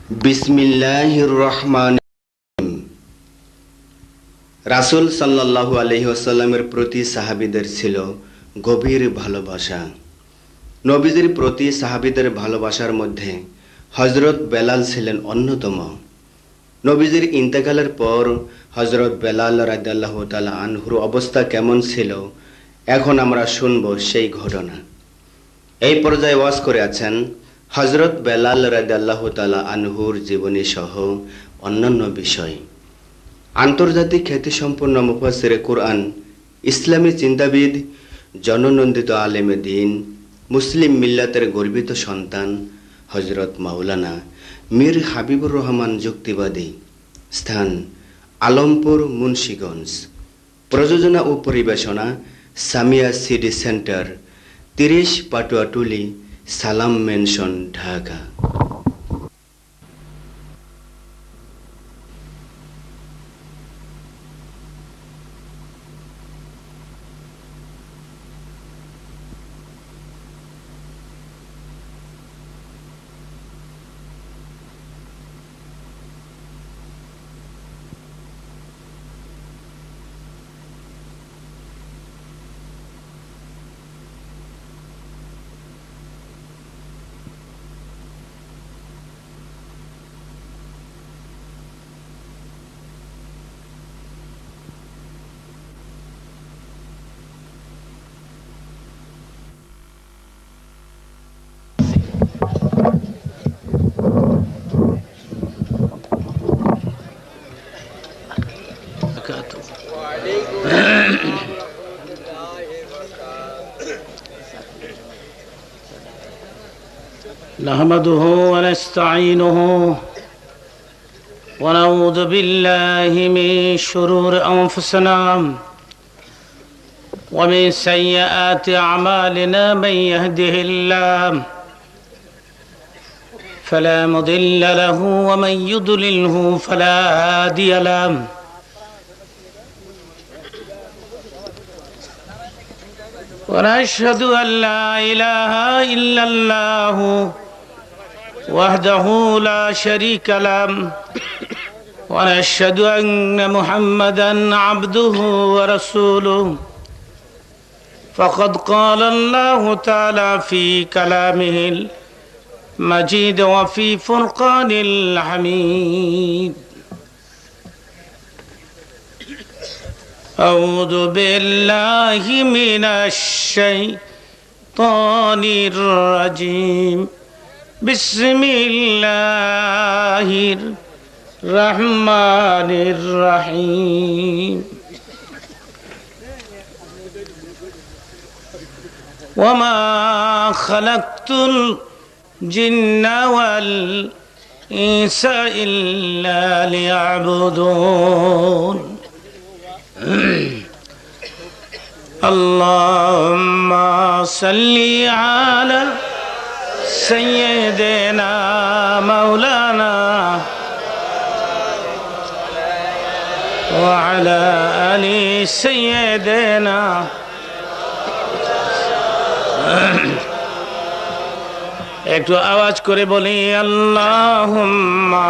বিসমিল্লাহির রহমান। রাসূল সাল্লাল্লাহু আলাইহি ওয়াসাল্লামের প্রতি সাহাবীদের ছিল গভীর ভালোবাসা। নবীজির প্রতি সাহাবীদের ভালোবাসার মধ্যে হযরত বেলাল ছিলেন অন্যতম। নবীজির ইন্তেকালের পর হযরত বেলাল রাদিয়াল্লাহু তাআলা আনহুর অবস্থা কেমন ছিল, এখন আমরা শুনব সেই ঘটনা। এই পর্যায়ে ওয়াজ করে আছেন হযরত বেলাল রাদিয়াল্লাহু তাআলা আনহুর জীবনী সহ অন্যান্য বিষয়। আন্তর্জাতিক খ্যাতিসম্পন্ন মুফাসসিরে কুরআন, ইসলামী চিন্তাবিদ, জননন্দিত আলেমে দ্বীন, মুসলিম মিল্লাতের গর্বিত সন্তান হযরত মাওলানা মীর হাবিবুর রহমান যুক্তিবাদী। স্থান আলমপুর, মুন্সিগঞ্জ। প্রযোজনা ও পরিবেশনা সামিয়া সিডি সেন্টার, 30 পাটুয়াটুলি, সালাম মেনশন, ঢাকা। نحمده ونستعينه ونعوذ بالله من شرور أنفسنا ومن سيئات أعمالنا. من يهده الله فلا مضل له ومن يضلله فلا هادي له. ونشهد أن لا إله إلا الله وحده لا شريك له ونشهد أن محمدا عبده ورسوله. فقد قال الله تعالى في كلامه المجيد وفي فرقان الحميد: أعوذ بالله من الشيطان الرجيم. بسم الله الرحمن الرحيم. وما خلقت الجن والإنس إلا ليعبدون. اللهم صل على سيدنا مولانا وعلى آل سيدنا. একটু আওয়াজ করে বলি আল্লাহুম্মা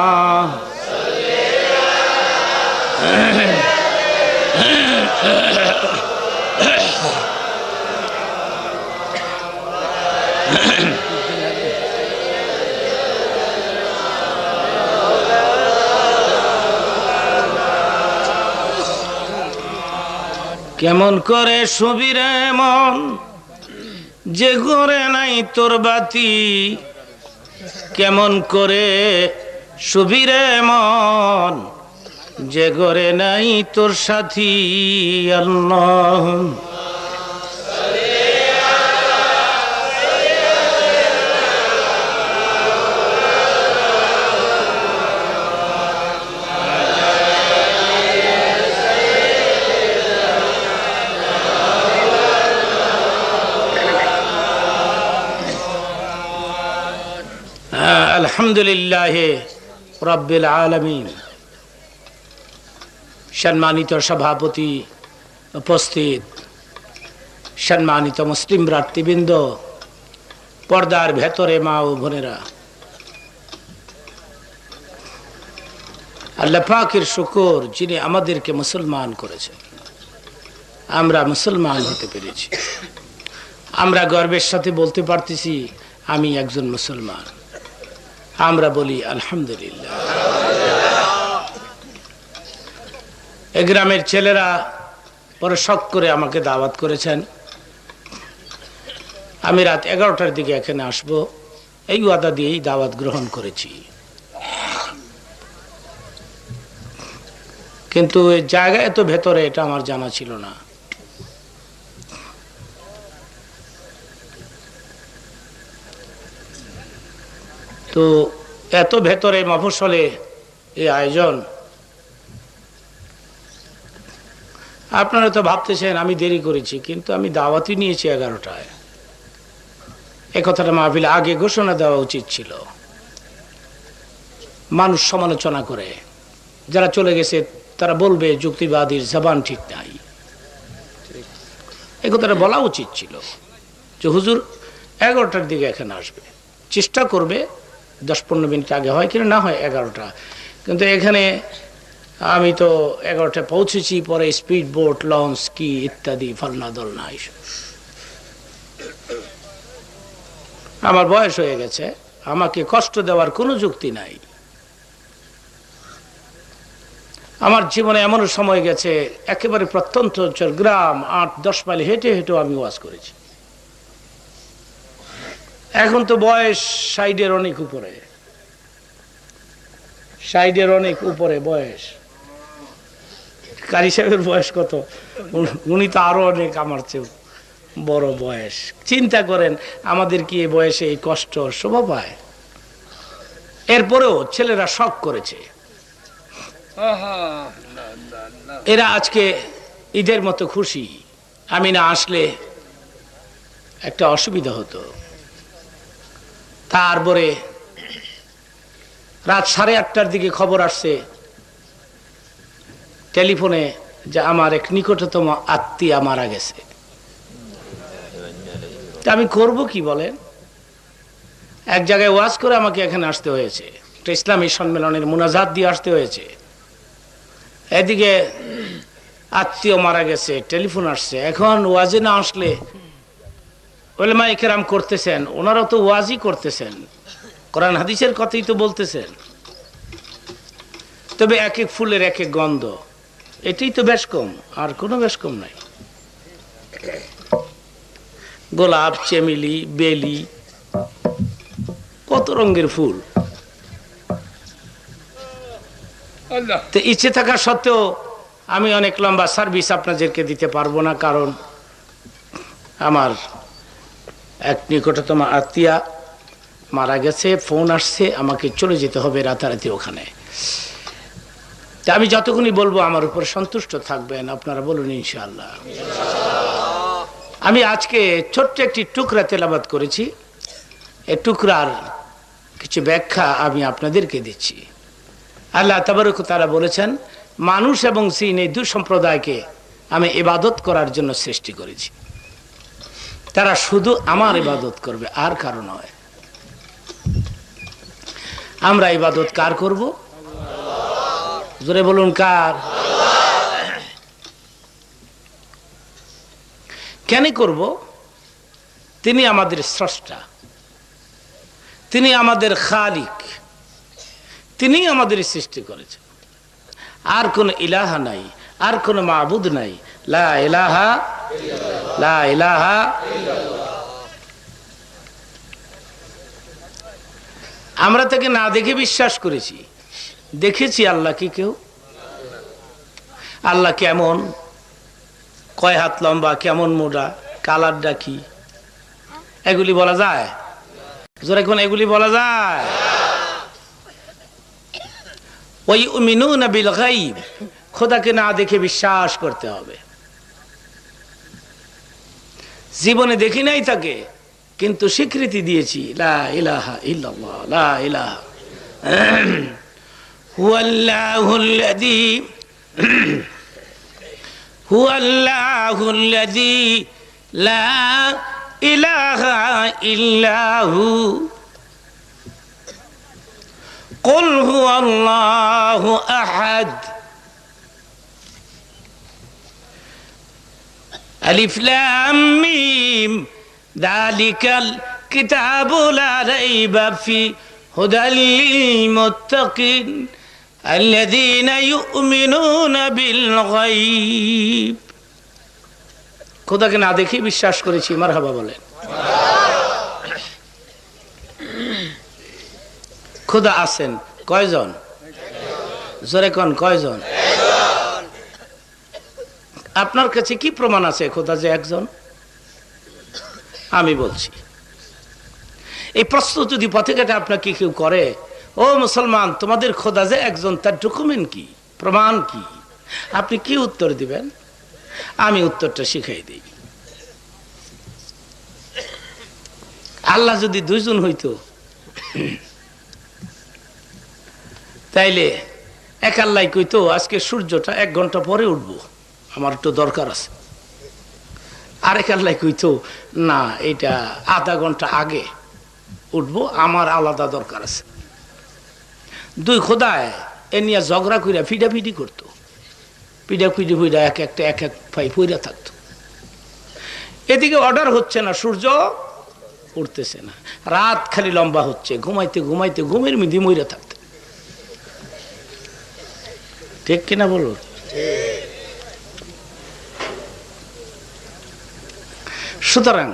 কেমন করে সুবিরে মন যে ঘরে নাই তোর বাতি, কেমন করে সুবিরে মন যে ঘরে নাই তোর সাথী। আল্লাহ আলহামদুলিল্লাহ রাব্বিল আলামিন। সম্মানিত সভাপতি উপস্থিত, সম্মানিত মুসলিম ভ্রাতৃবৃন্দ, পর্দার ভেতরে মা ও বোনেরা, আল্লাহ পাকের শুকর যিনি আমাদেরকে মুসলমান করেছেন, আমরা মুসলমান হতে পেরেছি। আমরা গর্বের সাথে বলতে পারতেছি আমি একজন মুসলমান। আমরা বলি আলহামদুলিল্লাহ। এই গ্রামের ছেলেরা পরে শখ করে আমাকে দাওয়াত করেছেন, আমি রাত 11টার দিকে এখানে আসব, এই ওয়াদা দিয়েই দাওয়াত গ্রহণ করেছি। কিন্তু এই জায়গা এত ভেতরে, এটা আমার জানা ছিল না। তো এত ভেতরে মফস্বলে এই আয়োজন, আপনারা তো ভাবতেছেন আমি দেরি করেছি, কিন্তু আমি দাওয়াতই নিয়েছি 11টায়। এ কথাটা মাহফিলে আগে ঘোষণা দেওয়া উচিত ছিল। মানুষ সমালোচনা করে, যারা চলে গেছে তারা বলবে যুক্তিবাদীর জবান ঠিক নাই। এ কথাটা বলা উচিত ছিল যে হুজুর 11টার দিকে এখানে আসবে, চেষ্টা করবে 10-15 মিনিট আগে হয় কিনা, না হয় 11টা। কিন্তু এখানে আমি তো 11টায় পৌঁছেছি, পরে স্পিড বোট, লঞ্চ কি ইত্যাদি ফালনা দোলনা এইসব। আমার বয়স হয়ে গেছে, আমাকে কষ্ট দেওয়ার কোনো যুক্তি নাই। আমার জীবনে এমন সময় গেছে একেবারে প্রত্যন্ত অঞ্চল, গ্রাম 8-10 মাইল হেঁটে হেঁটেও আমি ওয়াজ করেছি। এখন তো বয়স 60-এর অনেক উপরে, 60-এর অনেক উপরে বয়স। কারি সাহেবের বয়স কত? উনি তো আরো অনেক আমার চেয়ে বড় বয়স। চিন্তা করেন আমাদের কি এই বয়সে এই কষ্ট শোভা পায়? এরপরেও ছেলেরা শখ করেছে। এরা আজকে ঈদের মতো খুশি। আমি না আসলে একটা অসুবিধা হতো। তারপরে রাত 8:30টার দিকে খবর আসছে টেলিফোনে যে আমার এক নিকটতম আত্মীয় মারা গেছে। তা আমি করব কি বলেন? এক জায়গায় ওয়াজ করে আমাকে এখানে আসতে হয়েছে, একটা ইসলামী সম্মেলনের মুনাজাত দিয়ে আসতে হয়েছে। এদিকে আত্মীয় মারা গেছে, টেলিফোন আসছে। এখন ওয়াজে না আসলে উলামায়ে কেরাম করতেছেন, ওনারাও তো ওয়াজই করতেছেন, কোরআন হাদিসের কথাই তো বলতেছেন। তবে এক এক ফুলের এক এক গন্ধ, এটাই তো বেশ কম, আর কোনো বেশ কম নাই। গোলাপ, চেমেলি, বেলি, কত রঙের ফুল। তো ইচ্ছে থাকা সত্ত্বেও আমি অনেক লম্বা সার্ভিস আপনাদেরকে দিতে পারবো না, কারণ আমার এক নিকটতম আত্মীয়া মারা গেছে, ফোন আসছে, আমাকে চলে যেতে হবে রাতারাতি ওখানে। তা আমি যতক্ষণই বলবো আমার উপর সন্তুষ্ট থাকবেন, আপনারা বলুন ইনশাআল্লাহ। আমি আজকে ছোট্ট একটি টুকরা তেলাওয়াত করেছি, এই টুকরার কিছু ব্যাখ্যা আমি আপনাদেরকে দিচ্ছি। আল্লাহ তাবারক ওয়া তাআলা বলেছেন, মানুষ এবং জিন এই দুই সম্প্রদায়কে আমি ইবাদত করার জন্য সৃষ্টি করেছি। তারা শুধু আমার ইবাদত করবে, আর কারো নয়। আমরা ইবাদত কার করব? জোরে বলুন কার? কেন করব? তিনি আমাদের স্রষ্টা, তিনি আমাদের খালিক, তিনি আমাদের সৃষ্টি করেছেন। আর কোন ইলাহা নাই, আর কোন মাবুদ নাই। লা ইলাহা লা ইলাহা। আমরা তাকে না দেখে বিশ্বাস করেছি, দেখেছি আল্লাহ কি কেউ? আল্লাহ কেমন, কয় হাত লম্বা, কেমন মোটা, কালারটা কি, এগুলি বলা যায়? জোরে কোন এগুলি বলা যায়? ওই ইউমিনুনা বিল গায়ব, খোদাকে না দেখে বিশ্বাস করতে হবে। জীবনে দেখি নাই তাকে, কিন্তু স্বীকৃতি দিয়েছি লা ইলাহা ইল্লাল্লাহ, লা ইলাহা হুয়াল্লাহুল্লাযী হুয়াল্লাহুল্লাযী লা ইলাহা ইল্লাহু কুল হুয়াল্লাহু আহাদ, আলিফ লাম মিম, যালিকাল কিতাবু লা রাইবা ফি হুদাল লিল মুত্তাকিন আল্লাযীনা ইউমিনুনা বিল গায়ব। খোদাকে না দেখে বিশ্বাস করেছি, মারহাবা বলেন। খোদা আছেন কয়জন? জোরে কোন কয়জন? আপনার কাছে কি প্রমাণ আছে খোদা যে একজন? আমি বলছি, এই প্রশ্ন যদি পথে ঘাটে আপনাকে কেউ করে, ও মুসলমান তোমাদের খোদা যে একজন, তার ডকুমেন্ট কি, প্রমাণ কি, আপনি কি উত্তর দিবেন? আমি উত্তরটা শিখাই দিই। আল্লাহ যদি দুইজন হইতো তাইলে এক আল্লাহ কইতো আজকে সূর্যটা 1 ঘন্টা পরে উঠবো, আমার একটু দরকার আছে। আরেক আল্লাহ কইতো না, এটা আধা ঘন্টা আগে উঠবো, আমার আলাদা দরকার আছে। দুই খোদায় এ নিয়ে ঝগড়া কইরা ফিডাফিডি করতো, পিডাফিডি হইরা এক একটা এক এক ফাই পইরা থাকতো। এদিকে অর্ডার হচ্ছে না, সূর্য উঠতেছে না, রাত খালি লম্বা হচ্ছে, ঘুমাইতে ঘুমাইতে ঘুমের মধ্যে মইরা থাকতো। ঠিক কিনা বলুন? সুতরাং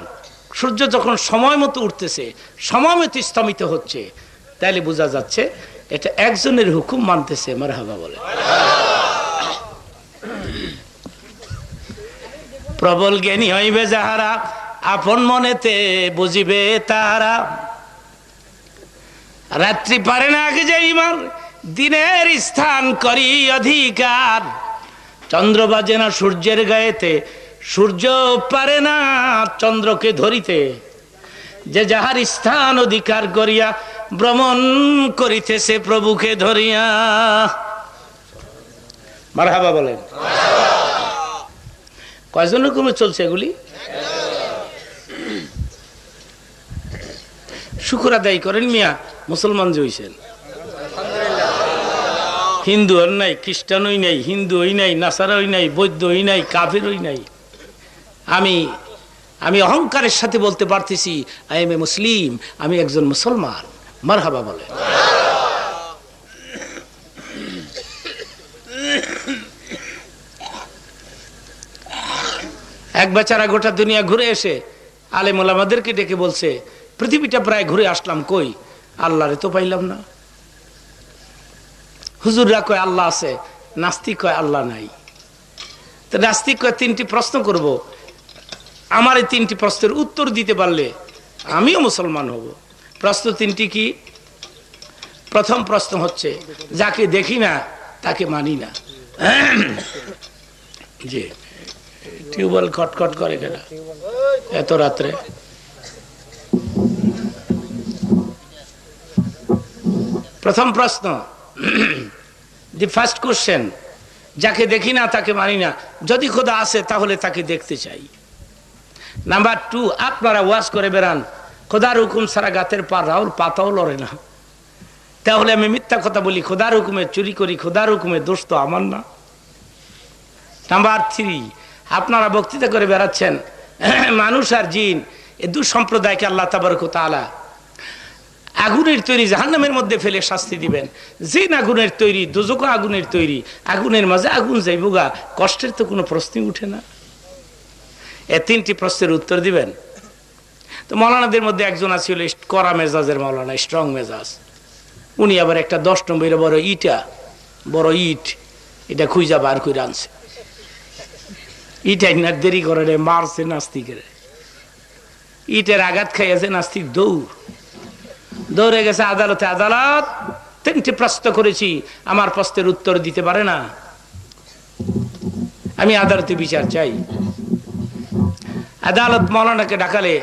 সূর্য যখন সময় মতো উঠতেছে, সময় মতো স্তমিত হচ্ছে, তাইলে বোঝা যাচ্ছে এটা একজনের হুকুম মানতেছে। মারহাবা বলে। প্রবল জ্ঞানী হইবে যাহারা, আপন মনেতে বুঝিবে তাহারা। রাত্রি পারে না আগে যাইবার, দিনের স্থান করি অধিকার। চন্দ্র বাজে না সূর্যের গায়েতে, সূর্য পারে না চন্দ্রকে ধরিতে। যে যাহার স্থান অধিকার করিয়া ভ্রমণ করিতেছে প্রভুকে ধরিয়া। মারহাবা বলেন। কয়জন রকমে চলছে এগুলি? শুকর আদায় করেন মিয়া, মুসলমান যে হইছেন। হিন্দু আর নাই, খ্রিস্টান হই নাই, হিন্দু হই নাই, নাসারা হই নাই, বৌদ্ধ হই নাই, কাফির হই নাই। আমি অহংকারের সাথে বলতে পারতেছি আই এম এ মুসলিম, আমি একজন মুসলমান। মারহাবা বলে। এক বেচারা গোটা দুনিয়া ঘুরে এসে আলেম ওলামাদেরকে ডেকে বলছে, পৃথিবীটা প্রায় ঘুরে আসলাম, কই আল্লাহরে তো পাইলাম না। হুজুররা কয় আল্লাহ আছে, নাস্তিক কয় আল্লাহ নাই। তো নাস্তিক কয় 3টি প্রশ্ন করব, আমার এই 3টি প্রশ্নের উত্তর দিতে পারলে আমিও মুসলমান হব। প্রশ্ন 3টি কি? প্রথম প্রশ্ন হচ্ছে, যাকে দেখি না তাকে মানি না। জি, টিউবওয়েল খটখট করে কেন এত রাত্রে? প্রথম প্রশ্ন, দি ফার্স্ট কোশ্চেন, যাকে দেখি না তাকে মানি না। যদি খোদা আছে তাহলে তাকে দেখতে চাই। নাম্বার 2, আপনারা ওয়াজ করে বেড়ান খোদার হুকুম ছাড়া গাছের পাতাও লড়ে না, তাহলে আমি মিথ্যা কথা বলি, খোদার হুকুমে চুরি করি, খোদার হুকুমে দোষ তো আমার না। নাম্বার 3, আপনারা বক্তৃতা করে বেড়াচ্ছেন মানুষ আর জিন এ 2 সম্প্রদায়কে আল্লাহ তাবারক ওয়া তাআলা আগুনের তৈরি জাহান্নামের মধ্যে ফেলে শাস্তি দিবেন। জিন আগুনের তৈরি, দোজখ আগুনের তৈরি, আগুনের মাঝে আগুন যাইবগা, কষ্টের তো কোনো প্রশ্নই উঠে না। এ 3টি প্রশ্নের উত্তর দিবেন। তো মৌলানাদের মধ্যে একজন আছিল কড়া মেজাজের মৌলানা, স্ট্রং মেজাজ। উনি আবার একটা 10 নম্বরের বড় ইট এটা খুঁজা বার করে আনছে। ইটাই না দেরি করে মারছে নাস্তিকের। ইটের আঘাত খাইয়াছে নাস্তিক, দৌড়ে গেছে আদালতে। আদালত 3টি প্রশ্ন করেছি, আমার প্রশ্নের উত্তর দিতে পারে না, আমি আদালতে বিচার চাই। আদালত মৌলানাকে ডাকালে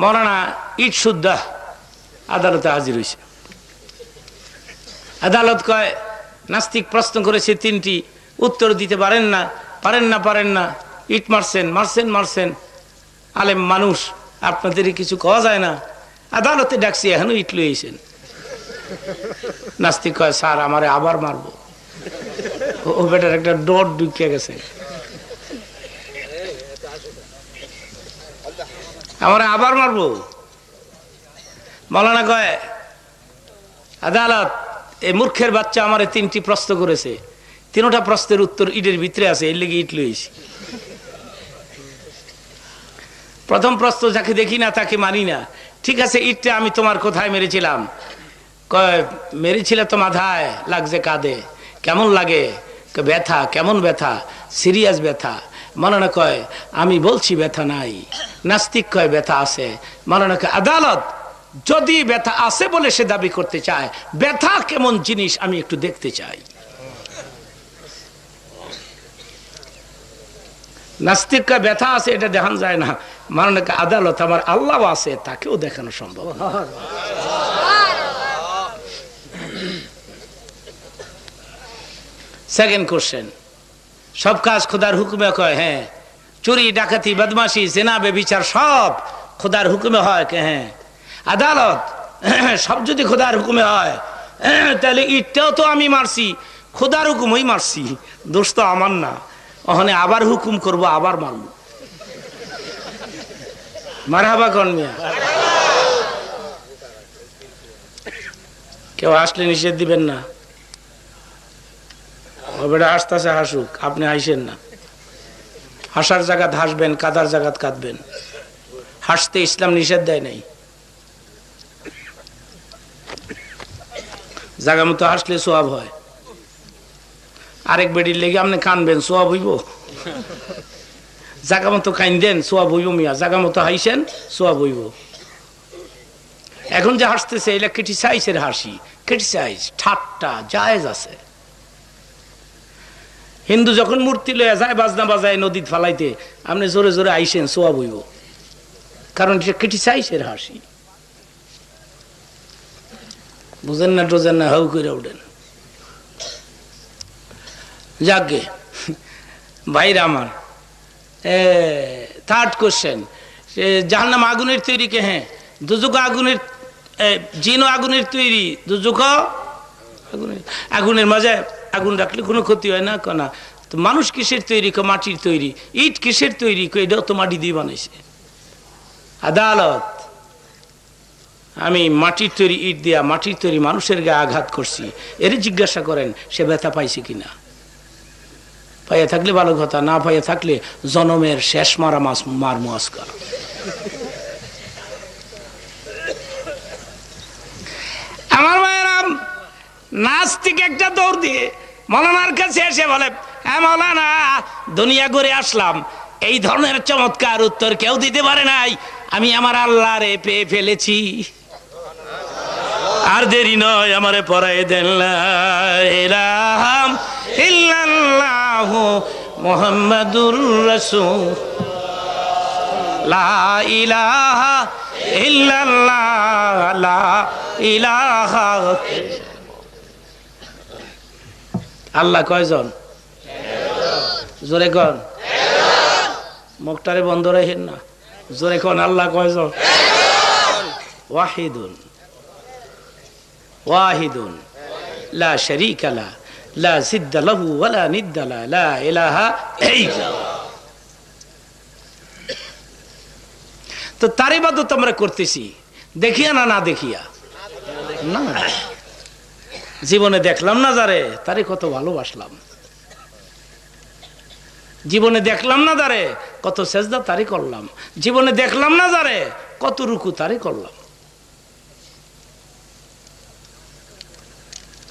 মৌলানা ইট শুদ্ধা আদালতে হাজির হয়েছে। আদালত কয় নাস্তিক প্রশ্ন করেছে 3টি, উত্তর দিতে পারেন না, ইট মারছেন, আলেম মানুষ, আপনাদের কিছু কওয়া যায় না। আদালতে ডাকছি, এখনো ইট লইছেন। নাস্তিক কয় স্যার আমারে আবার মারবো। ও বেটার একটা ডট ঢুকিয়ে গেছে, আমারে আবার মারবো। মৌলানা কয় আদালত এই মূর্খের বাচ্চা আমারে 3টি প্রশ্ন করেছে, 3টা প্রশ্নের উত্তর ইটের ভিতরে আছে, এর লেগে ইট লইছি। প্রথম প্রশ্ন যাকে দেখি না তাকে মানি না। ঠিক আছে, ইটটা আমি তোমার কোথায় মেরেছিলাম? কয় মেরেছিলে তো মাথায়, লাগছে কাঁধে, কেমন লাগে? ব্যথা, কেমন ব্যথা? সিরিয়াস ব্যথা। মৌলানা কয় আমি বলছি ব্যথা নাই। নাস্তিক কয় ব্যথা আছে। মৌলানা কয় আদালত যদি ব্যথা আছে বলে সে দাবি করতে চায়, ব্যথা কেমন জিনিস আমি একটু দেখতে চাই। নাস্তিক কয় ব্যথা আছে এটা দেখানো যায় না। মৌলানা কয় আদালত আমার আল্লাহ আছে, তাকেও দেখানো সম্ভব। সেকেন্ড কোশ্চেন, সব কাজ খোদার হুকুমে? কয় হ্যাঁ। চুরি, ডাকাতি, বদমাশি, জেনা, বেবিচার সব খোদার হুকুমে হয়? কে হ্যাঁ। আদালত সব যদি খোদার হুকুমে হয় তাহলে ইটটাও তো আমি মারছি, খোদার হুকুমই মারছি, দোষ তো আমার না। ওখানে আবার হুকুম করব, আবার মারব। মারহাবা কোন মিয়া? কেউ আসলে নিষেধ দিবেন না। বেটা হাসতেছে, হাসুক, আপনি হাসেন না। হাসার জায়গাত হাসবেন, কাদার জায়গাত কাঁদবেন। হাসতে ইসলাম নিষেধ দেয় নাই। জায়গা মতো হাসলে সোয়াব হয়। আরেক বেডির লেগে আপনি কানবেন, সোয়াব হইব? জায়গা মতো কাইন দেন, সোয়াব হইব মিয়া? জায়গা মতো হাইছেন, সোয়াব হইব। এখন যে হাসতেছে এটা ক্রিটিসাইজের হাসি, ক্রিটিসাইজ, ঠাট্টা জায়েজ আছে। হিন্দু যখন মূর্তি লইয়া যায়, বাজনা বাজায় নদীত ফালাইতে, আপনি জোরে জোরে আইসেন, সোয়াব হইব, কারণ এটা ক্রিটিসাইজের হাসি। বুঝেন না টোজেন না, হাউ করে উঠেন। যাকে ভাইরা আমার, থার্ড কোশ্চেন, জাহান্নাম আগুনের তৈরি কে? হ্যাঁ। দুজক আগুনের, জিনও আগুনের তৈরি, দুজক আগুনের। আগুনের মাঝে আগুন রাখলে কোনো ক্ষতি হয় না? না। তো মানুষ কিসের তৈরি? মাটির তৈরি। ইট কিসের তৈরি? এটাও তো মাটি দিয়ে বানাইছে। আদালত আমি মাটির তৈরি ইট দিয়া, মাটির তৈরি মানুষের গায়ে আঘাত করছি, এর জিজ্ঞাসা করেন সে ব্যথা পাইছে কিনা। পাইয়া থাকলে ভালো কথা, না পাইয়া থাকলে জনমের শেষ মারা মার মুআস্কার। আমার ভাইয়েরাম, নাস্তিক একটা দৌড় দিয়ে মৌলানার কাছে এসে বলে, হ্যাঁ মৌলানা, দুনিয়া ঘুরে আসলাম, এই ধরনের চমৎকার উত্তর কেউ দিতে পারে নাই, আমি আমার আল্লাহরে পেয়ে ফেলেছি, আর দেরি নয়, আমারে পড়াই দেন লা ইলাহা ইল্লাল্লাহু মুহাম্মাদুর রাসূল, লা ইলাহা ইল্লাল্লাহ, লা ইলাহা। আল্লাহ কয়জন? জোরে কন, মুখটারে বন্ধ রাখেন না, জোরে কন, আল্লাহ কয়জন? ওয়াহিদুন, ওয়াহিদুন লা শারীকা লা, লা জিদ্দা লাহু ওয়া লা নিদ্দা লা, লা ইলাহা ইল্লাল্লাহ। তো তার ইবাদত আমরা করতেছি দেখিয়া না না দেখিয়া? না, জীবনে দেখলাম না যারে, তারে কত ভালোবাসলাম। জীবনে দেখলাম না যারে, কত সেজদা তারে করলাম। জীবনে দেখলাম না যারে, কত রুকু তারে করলাম।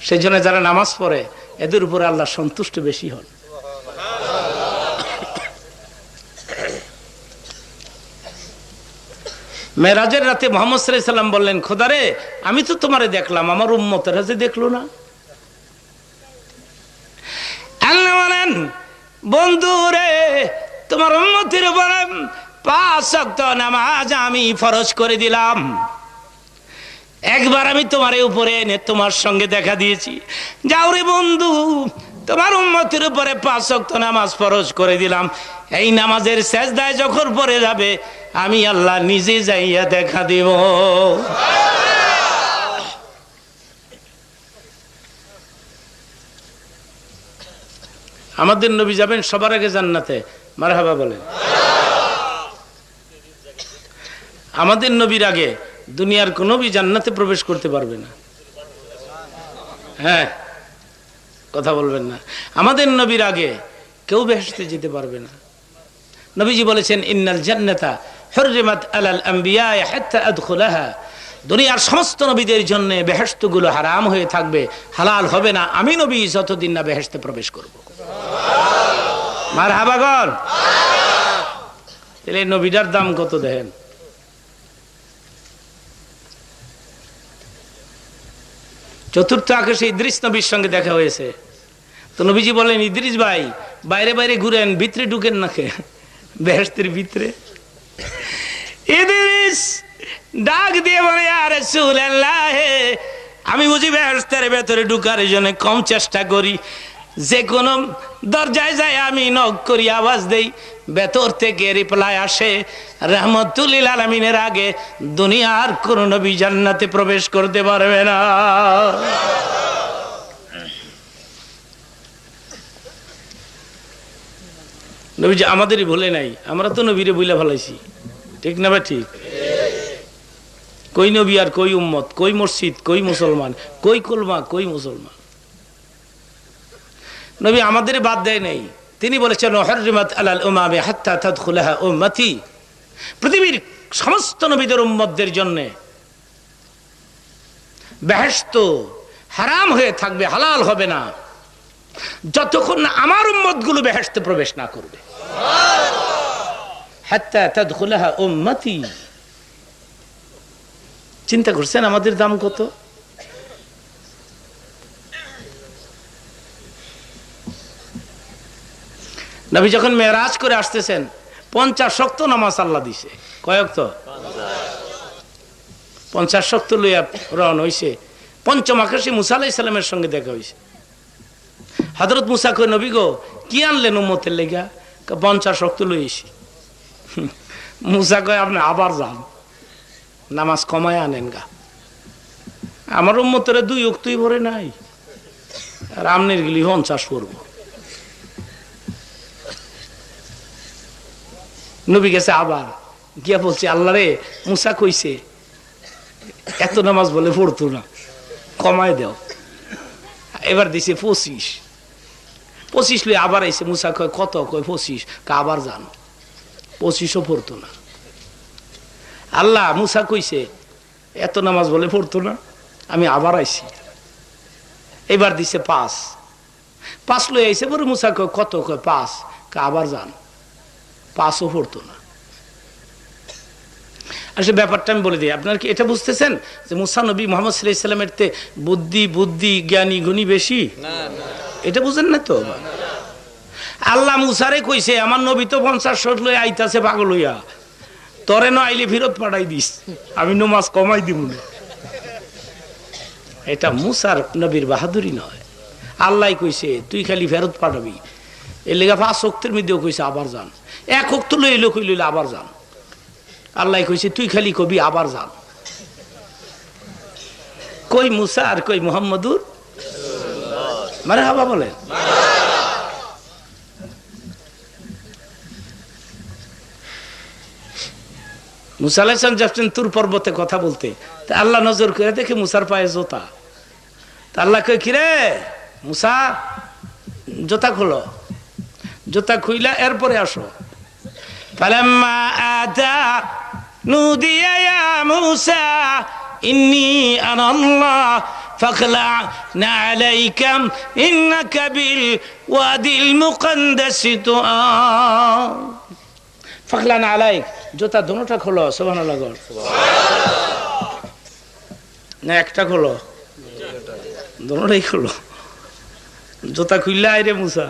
সেই জন্য যারা নামাজ পড়ে এদের উপরে আল্লাহ সন্তুষ্ট বেশি হন। মেরাজের রাতে মুহাম্মদ সাল্লাল্লাহু আলাইহি সাল্লাম বললেন, খোদারে আমি তো তোমারে দেখলাম, আমার উম্মতেরা যে দেখলো না। আল্লাহ বলেন, বন্ধু রে, তোমার উম্মতের উপরে 5 ওয়াক্ত নামাজ আমি ফরজ করে দিলাম। একবার আমি তোমার উপরে এনে তোমার সঙ্গে দেখা দিয়েছি, যাও রে বন্ধু, তোমার উম্মতের উপরে 5 ওয়াক্ত নামাজ ফরজ করে দিলাম। এই নামাজের সেজদায় যখন পড়ে যাবে, আমি আল্লাহ নিজে যাইয়া দেখা দিব। আমাদের নবী যাবেন সবার আগে জান্নাতে, মারহাবা বলেন। আমাদের নবীর আগে দুনিয়ার কোন নবী জান্নাতে প্রবেশ করতে পারবে না। হ্যাঁ, কথা বলবেন না। আমাদের নবীর আগে কেউ বেহেশতে যেতে পারবে না। নবীজি বলেছেন, ইন্নাল জান্নাতা হুররিমাত আলাল আম্বিয়া হাত্তা আদখুলাহা। দুনিয়ার সমস্ত নবীদের জন্য বেহেশতগুলো হারাম হয়ে থাকবে, হালাল হবে না আমি নবী যতদিন না বেহেশতে প্রবেশ করব। মারহাবা বল। তাহলে নবীটার দাম কত দেখেন। চতুর্থ আকাশে ইদ্রিস নবীর সঙ্গে দেখা হয়েছে। তো নবীজি বলেন, ইদ্রিস ভাই বাইরে বাইরে ঘুরেন, ভিতরে ঢুকেন না কে বেহেশতের ভিতরে। ইদ্রিস ডাক দিয়ে বলে, ইয়া রাসূলুল্লাহ, আমি বুঝি বেহেশতের ভেতরে ঢুকার জন্য কম চেষ্টা করি। যে কোনো দরজায় যায় আমি নক করি, আওয়াজ দেই, ভেতর থেকে রিপ্লাই আসে, রাহমাতুল আলামিনের আগে দুনিয়ার কোন নবী জান্নাতে প্রবেশ করতে পারবে না। নবীজি আমাদেরই ভুলে নাই, আমরা তো নবীরে বইলা ফেলাইছি, ঠিক না ভাই? ঠিক। কই নবী আর কই উম্মত, কই মসজিদ, কই মুসলমান, কই কলমা, কই মুসলমান। নবী আমাদের বাদ দেয় নাই। তিনি বলেছেন, হুররিমাত আলাল উমামি হাত্তা তাদখুলাহা উম্মতি। পৃথিবীর সমস্ত নবীদের উম্মতদের জন্য বেহেশত হারাম হয়ে থাকবে, হালাল হবে না যতক্ষণ না আমার উম্মতগুলো বেহেশতে প্রবেশ না করবে। হাত্তা তাদখুলাহা উম্মতি। চিন্তা করছেন আমাদের দাম কত? নবী যখন মেরাজ করে আসতেছেন 50 ওয়াক্ত নামাজ আল্লাহ দিছে। কয় ওয়াক্ত? 50 ওয়াক্ত লইয়া রওনা হইছে। পঞ্চম আকাশে মুসা আলাইহিস সালামের সঙ্গে দেখা হইছে। হযরত মুসা কয়, নবী গো কি আনলেন উম্মতের লেগা? 50 ওয়াক্ত লইছি। মুসা কয়, আপনি আবার যান, নামাজ কমায় আনেন গা। আমার উম্মতের 2 ওয়াক্তই ভরে নাই, আর আমনের গেলি 50 পড়ব। নবী গেছে আবার গিয়া বলছে, আল্লাহ রে, মুসা কইছে এত নামাজ বলে পড়তো না, কমায় দেও। এবার দিছে 25 লই আবার আইছে। মুসা কয়, কত? কয় 25। আবার যান, 25ও পড়তো না। আল্লাহ, মুসা কইছে এত নামাজ বলে পড়তো না, আমি আবার আইছি। এবার দিছে 5 লই আইছে। পরে মুসা কয়, কত? কয় 5। আবার যান, 5ও পড়তো না। আসলে ব্যাপারটা আমি বলে দিই, আপনার কি এটা বুঝতেছেন যে মুসা নবী মুহাম্মদ সাল্লাল্লাহু আলাইহি ওয়াসাল্লামের তে বুদ্ধি জ্ঞানী গুণী বেশি? এটা বুঝেন না তো? আল্লাহ মুসারে কইছে, আমার নবী তো 50 শত লই আইতাছে পাগল হইয়া, তরে না আইলে ফেরত পাঠাই দিস, আমি নামাজ কমাই দিব না। এটা মুসার নবীর বাহাদুরি নয়। আল্লাহ কইছে তুই খালি ফেরত পাঠাবি। এর লেগা 5 ওয়াক্তের মধ্যেও কইছে আবার যান। 1 ওয়াক্ত লইলে কইলে আবার যান। আল্লাহ কইছে তুই খালি কবি আবার যান। কই মুসা আর কই মুহাম্মদুর মারহাবা বলেন। মুসা আলাইহিস সালাম যাচ্ছেন তুর পর্বতে কথা বলতে, তা আল্লাহ নজর করে দেখে মুসার পায়ে জোতা। তা আল্লাহ কই, কিরে মুসা, জোতা খোলো। জুতা খুইলা এরপরে আসো। ফালাম্মা আতা নুদিয়া ইয়া মুসা ইন্নী আনা আল্লাহ ফাখলা আলাইকা ইন্নাকা বিল ওয়াদিল মুকদ্দাস তুআ। ফাখলা আলাইক, জুতা দুটোটা খোলো। সুবহানাল্লাহ। না একটা খোলো? দুটোটাই খোলো। জুতা খুইলা আইরে মুসা।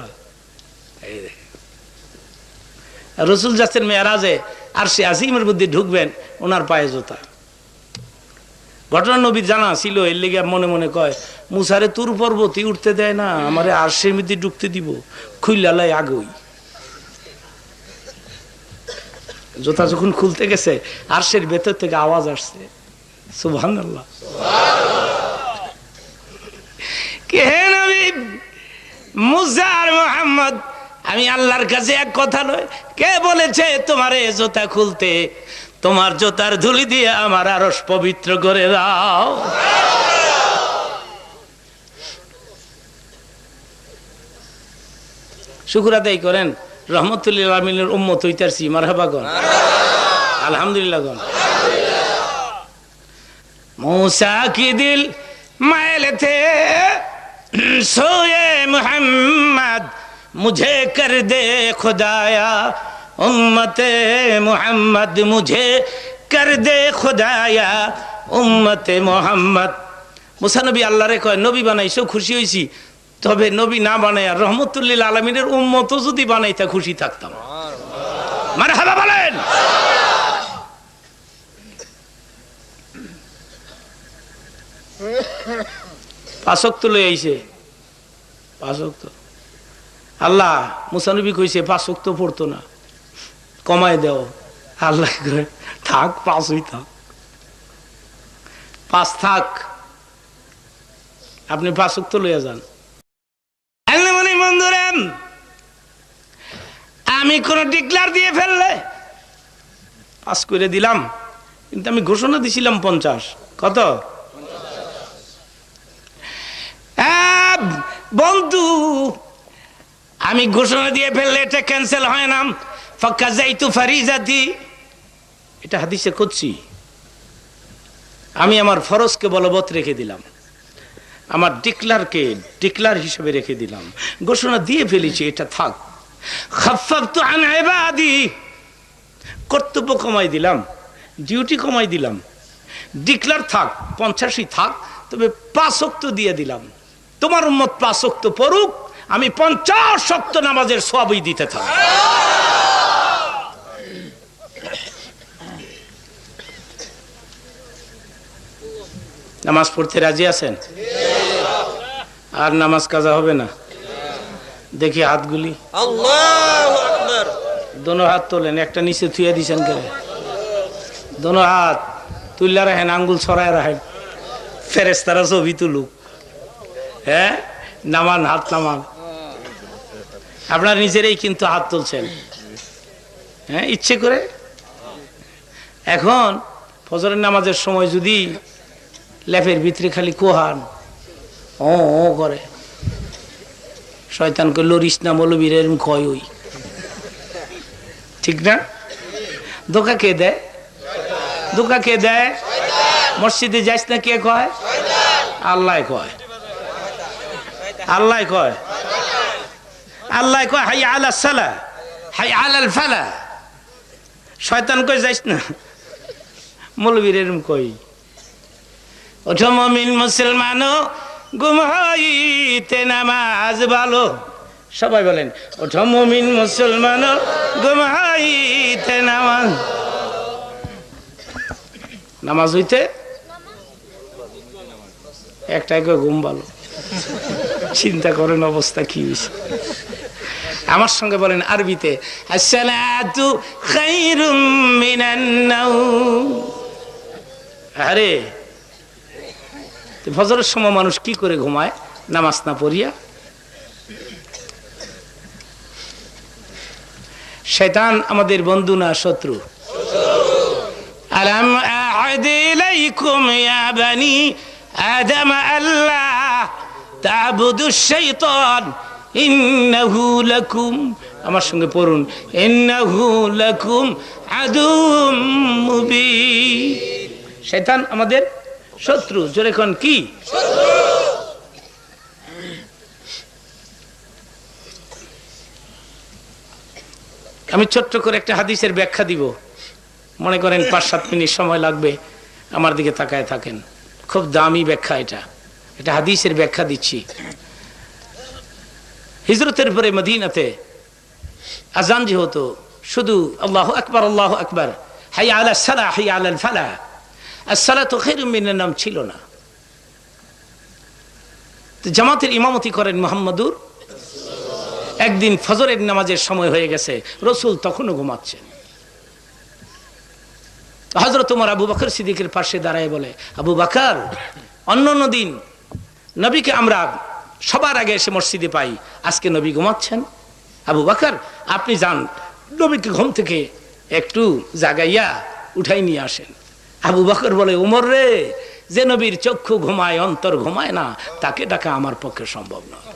রসুল যাচ্ছেন মেরাজে, আর সে আজিমের মধ্যে ঢুকবেন, ওনার পায়ে জুতা। ঘটনা নবীর জানা ছিল, এর লেগে মনে মনে কয় মুসারে তুর পর্বতে উঠতে দেয় না, আমারে আর সে মধ্যে ঢুকতে দিব, খুইলালাই আগই। জুতা যখন খুলতে গেছে, আরশের ভেতর থেকে আওয়াজ আসছে, সুবহানাল্লাহ। কে নবী মুসা আর মুহাম্মদ, আমি আল্লাহর কাছে এক কথা নয়, কে বলেছে তোমারে জুতা খুলতে? তোমার জুতার ধুলি দিয়ে আমার আরশ পবিত্র করে দাও। শুকর আদায় করেন, রহমতুল্লিল আলামিনের উম্মত হইতারছি। মারহাবা গন, আলহামদুলিল্লাহ গন। मूसा की दिल मैल थे सोए मोहम्मद, मुझे कर दे खुदाया उम्मते मोहम्मद, मुझे कर दे खुदाया उम्मते मोहम्मद। মুসা নবী আল্লাহরে কয়, নবী বানাইছো খুশি হইছি, তবে নবী না বানাইয়া রহমতুল্লিল আলামিনের উম্মত যদি বানাইতা খুশি থাকতাম। মারহাবা বলেন। পাঁচক তো লই আইছে, পাঁচক তো আল্লাহ মুসা নবী কইছে পাঁচক তো পড়তো না, কমাই দেও। আল্লাহ কয় থাক, পাঁচই থাক, পাঁচ থাক, আপনি পাঁচক তো লইয়া যান। বন্ধুরা, আমি কোন ডিক্লার দিয়ে ফেললে পাস করে দিলাম, কিন্তু আমি ঘোষণা দিছিলাম 50। কত বন্ধু, আমি ঘোষণা দিয়ে ফেললে এটা ক্যান্সেল হয় না। ফাক্কা যাইতু ফারিজাতি, এটা হাদিসে কুদসি। আমি আমার ফরজকে বলবৎ রেখে দিলাম, আমার ডিক্লারকে ডিক্লার হিসেবে রেখে দিলাম, ঘোষণা দিয়ে ফেলেছি, এটা থাক। খাফফতু আন ইবাদি, কর্তব্য কমাই দিলাম, ডিউটি কমাই দিলাম, ডিক্লার থাক 50ই থাক, তবে 5 ওয়াক্ত দিয়ে দিলাম। তোমার উম্মত 5 ওয়াক্ত পড়ুক, আমি 50 ওয়াক্ত নামাজের সওয়াবই দিতে থাকি। নামাজ পড়তে রাজি আছেন? আর নামাজ কাজা হবে না? দেখি হাতগুলি। আল্লাহু আকবার। দোনো হাত তোলেন, একটা নিচে থুয়ে দিছেন কে? দোনো হাত তুললা রাখেন, আঙ্গুল ছড়ায় রাখেন, ফেরেশতারা ছবি তুলুক। হ্যাঁ, নামান, হাত নামান। আপনার নিজেরাই কিন্তু হাত তুলছেন, হ্যাঁ, ইচ্ছে করে। এখন ফজরের নামাজের সময় যদি লেফের ভিতরে খালি কোহান ও ও করে, শয়তানকে লরিস না মৌলবীর এরকম কয়, ওই ঠিক না? ধোকা কে দেয়? ধোকা কে দেয়? মসজিদে যাইস না কে কয়? আল্লাহ কয়, আল্লাহ কয়, আল্লাহ কয় হাই আলা সালা হাই আলাল ফালা। শয়তান কয় যাইস না, মৌলবীর এরকম কই। ওঠো মুমিন মুসলমানো, গুম হইতে নামাজ ভালো। সবাই বলেন, ওঠো মুমিন মুসলমানো, গুম হইতে নামাজ। নামাজ হইতে একটাই কয় ঘুম ভালো। চিন্তা করেন অবস্থা কি হয়েছে। আমার সঙ্গে বলেন আরবিতে, আসসালাতু খায়রুম মিনান নাওম। আরে ফজরের সময় মানুষ কি করে ঘুমায় নামাজ না পড়িয়া? শয়তান আমাদের বন্ধু না শত্রু? আলাম আ'আদ ইলাইকুম ইয়া বানি আদম আল্লা তা'বুদুশ শাইতান ইন্নাহু লাকুম, আমার সঙ্গে পড়ুন, ইন্নাহু লাকুম আদুম মুবিন। শয়তান আমাদের শত্রু। জোরে কোন কি? আমি ছোট্ট করে একটা হাদিসের ব্যাখ্যা দিব, মনে করেন 5-7 মিনিট সময় লাগবে, আমার দিকে তাকায় থাকেন। খুব দামি ব্যাখ্যা এটা, এটা হাদিসের ব্যাখ্যা দিচ্ছি। হিজরতের পরে মদিনাতে আজান যে হতো, শুধু আল্লাহু আকবার আল্লাহু আকবার, হাইয়া আলাস সালাহ হাইয়া আলাল ফালাহ, আসসালাতু খায়রুম মিনান নাওম ছিল না। জামাতের ইমামতি করেন মুহাম্মদুর। একদিন ফজরের নামাজের সময় হয়ে গেছে, রাসূল তখনও ঘুমাচ্ছেন। হযরত ওমর আবু বকর সিদ্দিকের পাশে দাঁড়ায় বলে, আবু বকর, অন্য দিন নবীকে আমরা সবার আগে এসে মসজিদে পাই আজকে নবী ঘুমাচ্ছেন। আবু বকর আপনি যান, নবীকে ঘুম থেকে একটু জাগাইয়া উঠাই নিয়ে আসেন। আবু বকর বলে, উমর রে, যে নবীর চক্ষু ঘুমায় অন্তর ঘুমায় না, তাকে ডাকা আমার পক্ষে সম্ভব নয়,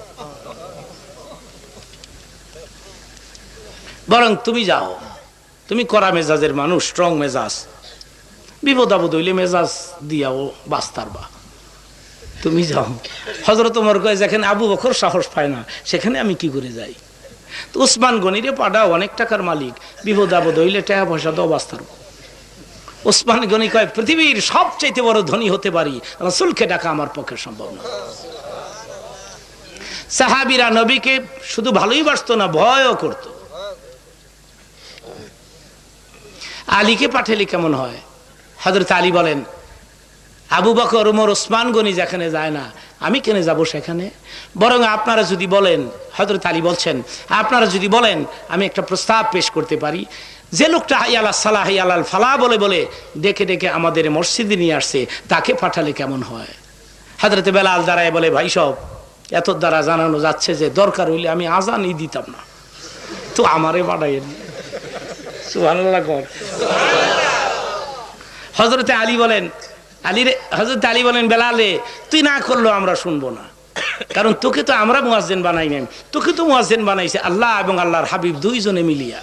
বরং তুমি যাও, তুমি কড়া মেজাজের মানুষ, স্ট্রং মেজাজ, বিপদ আপদ হইলে মেজাজ দিয়াও বাস্তারবা, তুমি যাও। হযরত ওমর কয়, যেখানে আবু বকর সাহস পায় না সেখানে আমি কি করে যাই? তো উসমান গনিরে পাঠাও, অনেক টাকার মালিক, বিপদ আপদ হইলে টাকা পয়সা দাও বাস্তারবা। উসমান গনি কয়, পৃথিবীর সবচেয়ে বড় ধনী হতে পারি, রাসূলকে ডাকা আমার পক্ষে সম্ভব না। সাহাবীরা নবীকে শুধু ভালোই বাসতো না, ভয়ও করত। আলীকে পাঠালে কেমন হয়? হযরত আলী বলেন, আবু বকর, ওমর, ওসমান গনি যেখানে যায় না আমি কেন যাব সেখানে? বরং আপনারা যদি বলেন, হযরত আলী বলছেন, আপনারা যদি বলেন আমি একটা প্রস্তাব পেশ করতে পারি, যে লোকটা হাই আলা সালাহ হাই আলাল ফালাহ বলে বলে ডেকে ডেকে আমাদের মসজিদে নিয়ে আসছে, তাকে পাঠালে কেমন হয়? হযরত বেলাল দাঁড়ায় বলে, ভাই সব এত দ্বারা জানানো যাচ্ছে যে দরকার হইলে আমি আজানই দিতাম না, তো আমারে পাঠাইয়েন। সুবহানাল্লাহ। হযরত আলী বলেন, হযরত আলী বলেন, বেলালে তুই না করলেও আমরা শুনবো না, কারণ তোকে তো আমরা মুয়াজ্জিন বানাই নাই, তোকে তো মুয়াজ্জিন বানাইছে আল্লাহ এবং আল্লাহর হাবিব দুইজনে মিলিয়া।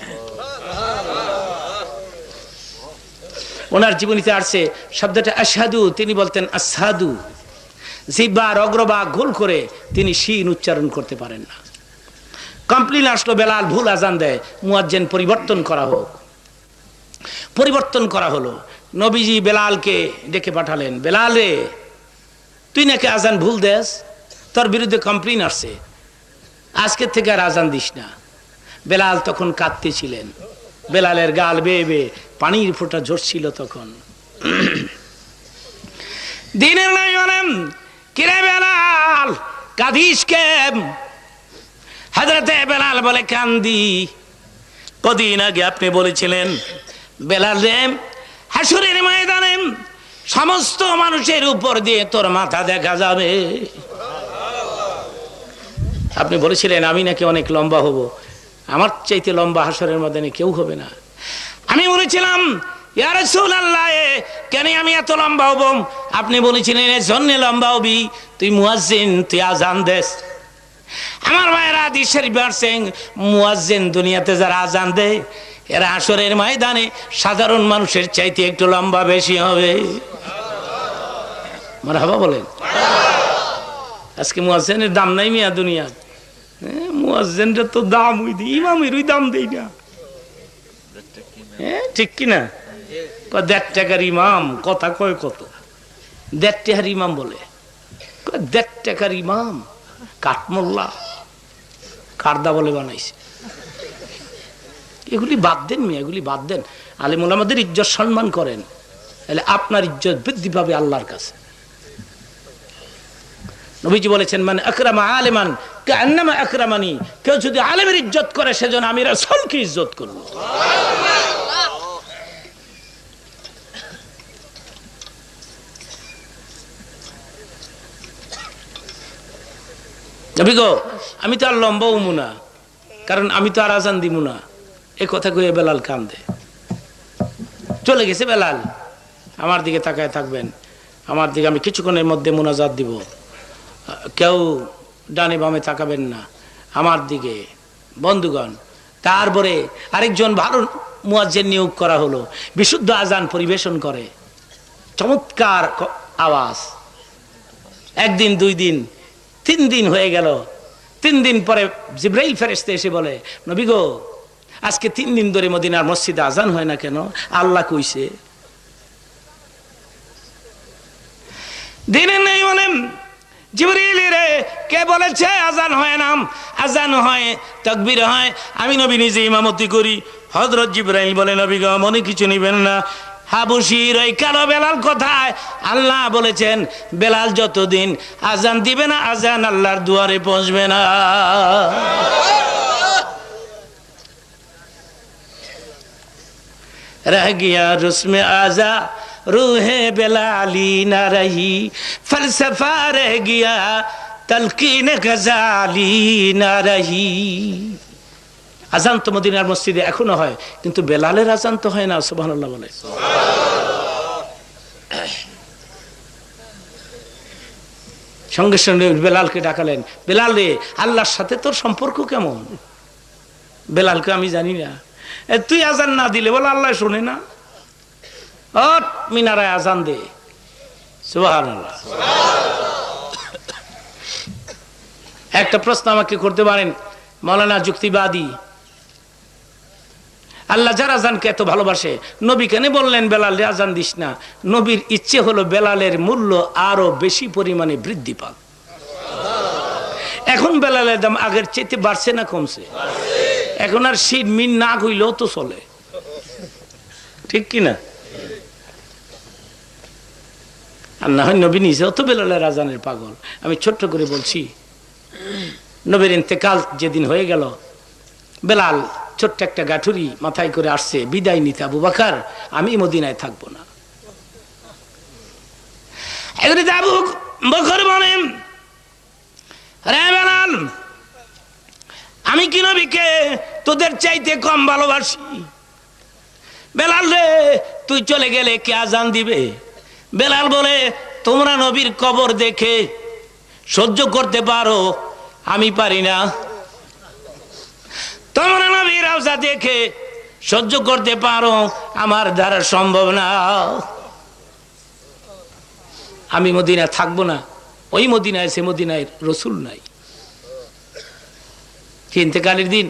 ওনার জীবনীতে আসছে শব্দটা আশহাদু, তিনি বলতেন আসহাদু, জিহ্বার অগ্রভাগ ভুল করে তিনি শিন উচ্চারণ করতে পারেন না। কমপ্লেইন আসলো, বেলাল ভুল আজান দেয়, মুয়াজ্জিন পরিবর্তন করা হোক। পরিবর্তন করা হলো, নবীজি বেলালকে ডেকে পাঠালেন, বেলাল রে, তুই নাকি আজান ভুল দেস, তোর বিরুদ্ধে কমপ্লেইন আসছে, আজকের থেকে আর আজান দিস না। বেলাল তখন কাঁদতেছিলেন, বেলালের গাল বেয়ে বেয়ে পানির ফোঁটা ঝরছিল তখন। দিনের নাই বলেন, কিরে বেলাল কাঁদিস কেন? হযরতে বেলাল বলে, কান্দি, কদিন আগে আপনি বলেছিলেন বেলাল রে, হাসরের ময়দানে সমস্ত মানুষের উপর দিয়ে তোর মাথা দেখা যাবে। আপনি বলেছিলেন আমি নাকি অনেক লম্বা হব, আমার চাইতে লম্বা হাসরের ময়দানে কেউ হবে না। আমি বলেছিলাম, ইয়া রাসূলুল্লাহ, কেন আমি এত লম্বা হব? আপনি বলেছিলেন এর জন্য লম্বা হবি, তুই মুয়াজ্জিন, তুই আজান দেস। আমার মায়েরা হাদিস শরীফে আছে, মুয়াজ্জিন দুনিয়াতে যারা আজান দেয় এরা হাসরের ময়দানে সাধারণ মানুষের চাইতে একটু লম্বা বেশি হবে। মারহাবা বলেন। আজকে মুয়াজ্জিনের দাম নাই মিয়া দুনিয়া, মুয়াজ্জিনটা তো দাম ওই দিই, ইমামেরই দাম দেই না, ঠিক কিনা? 1.5 টাকার ইমাম, কথা কয় কত, 1.5 টাকার ইমাম বলে, 1.5 টাকার ইমাম, কাঠমোল্লা কারদা বলে বানাইছে। এগুলি বাদ দেন মিয়া, এগুলি বাদ দেন। আলেম ওলামাদের ইজ্জত সম্মান করেন, তাহলে আপনার ইজ্জত বৃদ্ধি পাবে আল্লাহর কাছে। নবীজি বলেছেন, মানে আকরামা আলেমান কান্নামা আকরামানি, কেউ যদি আলেমের ইজ্জত করে সেজন্য আমি রাসূলকে ইজ্জত করব। নবী গো, আমি তো আর লম্বা হমু না, কারণ আমি তো আর আজান দিব না। এই কথা কয়ে বেলাল কান্দে। চলে গেছে বেলাল, আমার দিকে তাকায় থাকবেন, আমার দিকে আমি কিছুক্ষণের মধ্যে মুনাজাত দিব, কেউ ডানে বামে তাকাবেন না আমার দিকে। বন্ধুগণ, তারপরে আরেকজন ভালো মুয়াজ্জিন নিয়োগ করা হলো, বিশুদ্ধ আজান পরিবেশন করে, চমৎকার আওয়াজ। একদিন, 2 দিন, 3 দিন হয়ে গেল। 3 দিন পরে জিবরাইল ফেরেশতা এসে বলে, নবী গো, আজকে 3 দিন ধরে মদিনার মসজিদে আজান হয় না কেন? আল্লাহ কইছে। দিনে নেই বলেন, জিবরাইল রে, কে বলেছে আজান হয় না? আজান হয়, তাকবীর হয়, আমি নবী নিজে ইমামতি করি। হযরত জিবরাইল বলে, নবী গো, মনে কিছু নিবেন না, হাবশির ওই কালো বেলাল কথায় আল্লাহ বলেছেন, বেলাল যতদিন আজান দিবে না, আজান আল্লাহর দুয়ারে পৌঁছবে না। रह गया रुस्म आजा रूहे बेलाली ना रही, फलसफा रह गया তালকিন গাজালি না রহি। আজান তো মদিনার মসজিদে এখনো হয়, কিন্তু বেলালের আজান তো হয় না। সুবহানাল্লাহ বলে। সঙ্গে সঙ্গে বেলালকে ডাকালেন, বেলাল রে, আল্লাহর সাথে তোর সম্পর্ক কেমন? বেলালকে আমি জানি না। তুই আজান না দিলে বলে আল্লাহ শুনে না। মিনারায় আজান দে। সুবহানাল্লাহ। একটা প্রশ্ন আমাকে করতে পারেন, মাওলানা যুক্তিবাদী, আল্লাহ যার আজানকে এত ভালোবাসে, নবী কেন বললেন বেলাল রে আজান দিস না? নবীর ইচ্ছে হলো বেলালের মূল্য আরো বেশি পরিমাণে বৃদ্ধি পাক। এখন বেলালের দাম আগের চেয়ে বাড়ছে না কমছে? এখন আর শীত মিন না হইলেও তো চলে, ঠিক কিনা? আর না হয় নবী নিজেও তো বেলালের আজানের পাগল। আমি ছোট্ট করে বলছি, নবীর ইন্তেকাল যেদিন হয়ে গেল, বেলাল ছোট্ট একটা গাঠুরি মাথায় করে আসছে বিদায় নিতে, আবু বকর আমি মদিনায় থাকবো না। আবু বকর বলেন, রে বেলাল, আমি কি নবীকে তোদের চাইতে কম ভালোবাসি? বেলাল রে, তুই চলে গেলে কে আজান দিবে? বেলাল বলে, তোমরা নবীর কবর দেখে সহ্য করতে পারো, আমি পারি না। তোমরা নবীর রওজা দেখে সহ্য করতে পারো, আমার দ্বারা সম্ভব না। আমি মদিনা থাকবো না। ওই মদিনায়, সে মদিনায় রসুল নাই। ইন্তেকালের দিন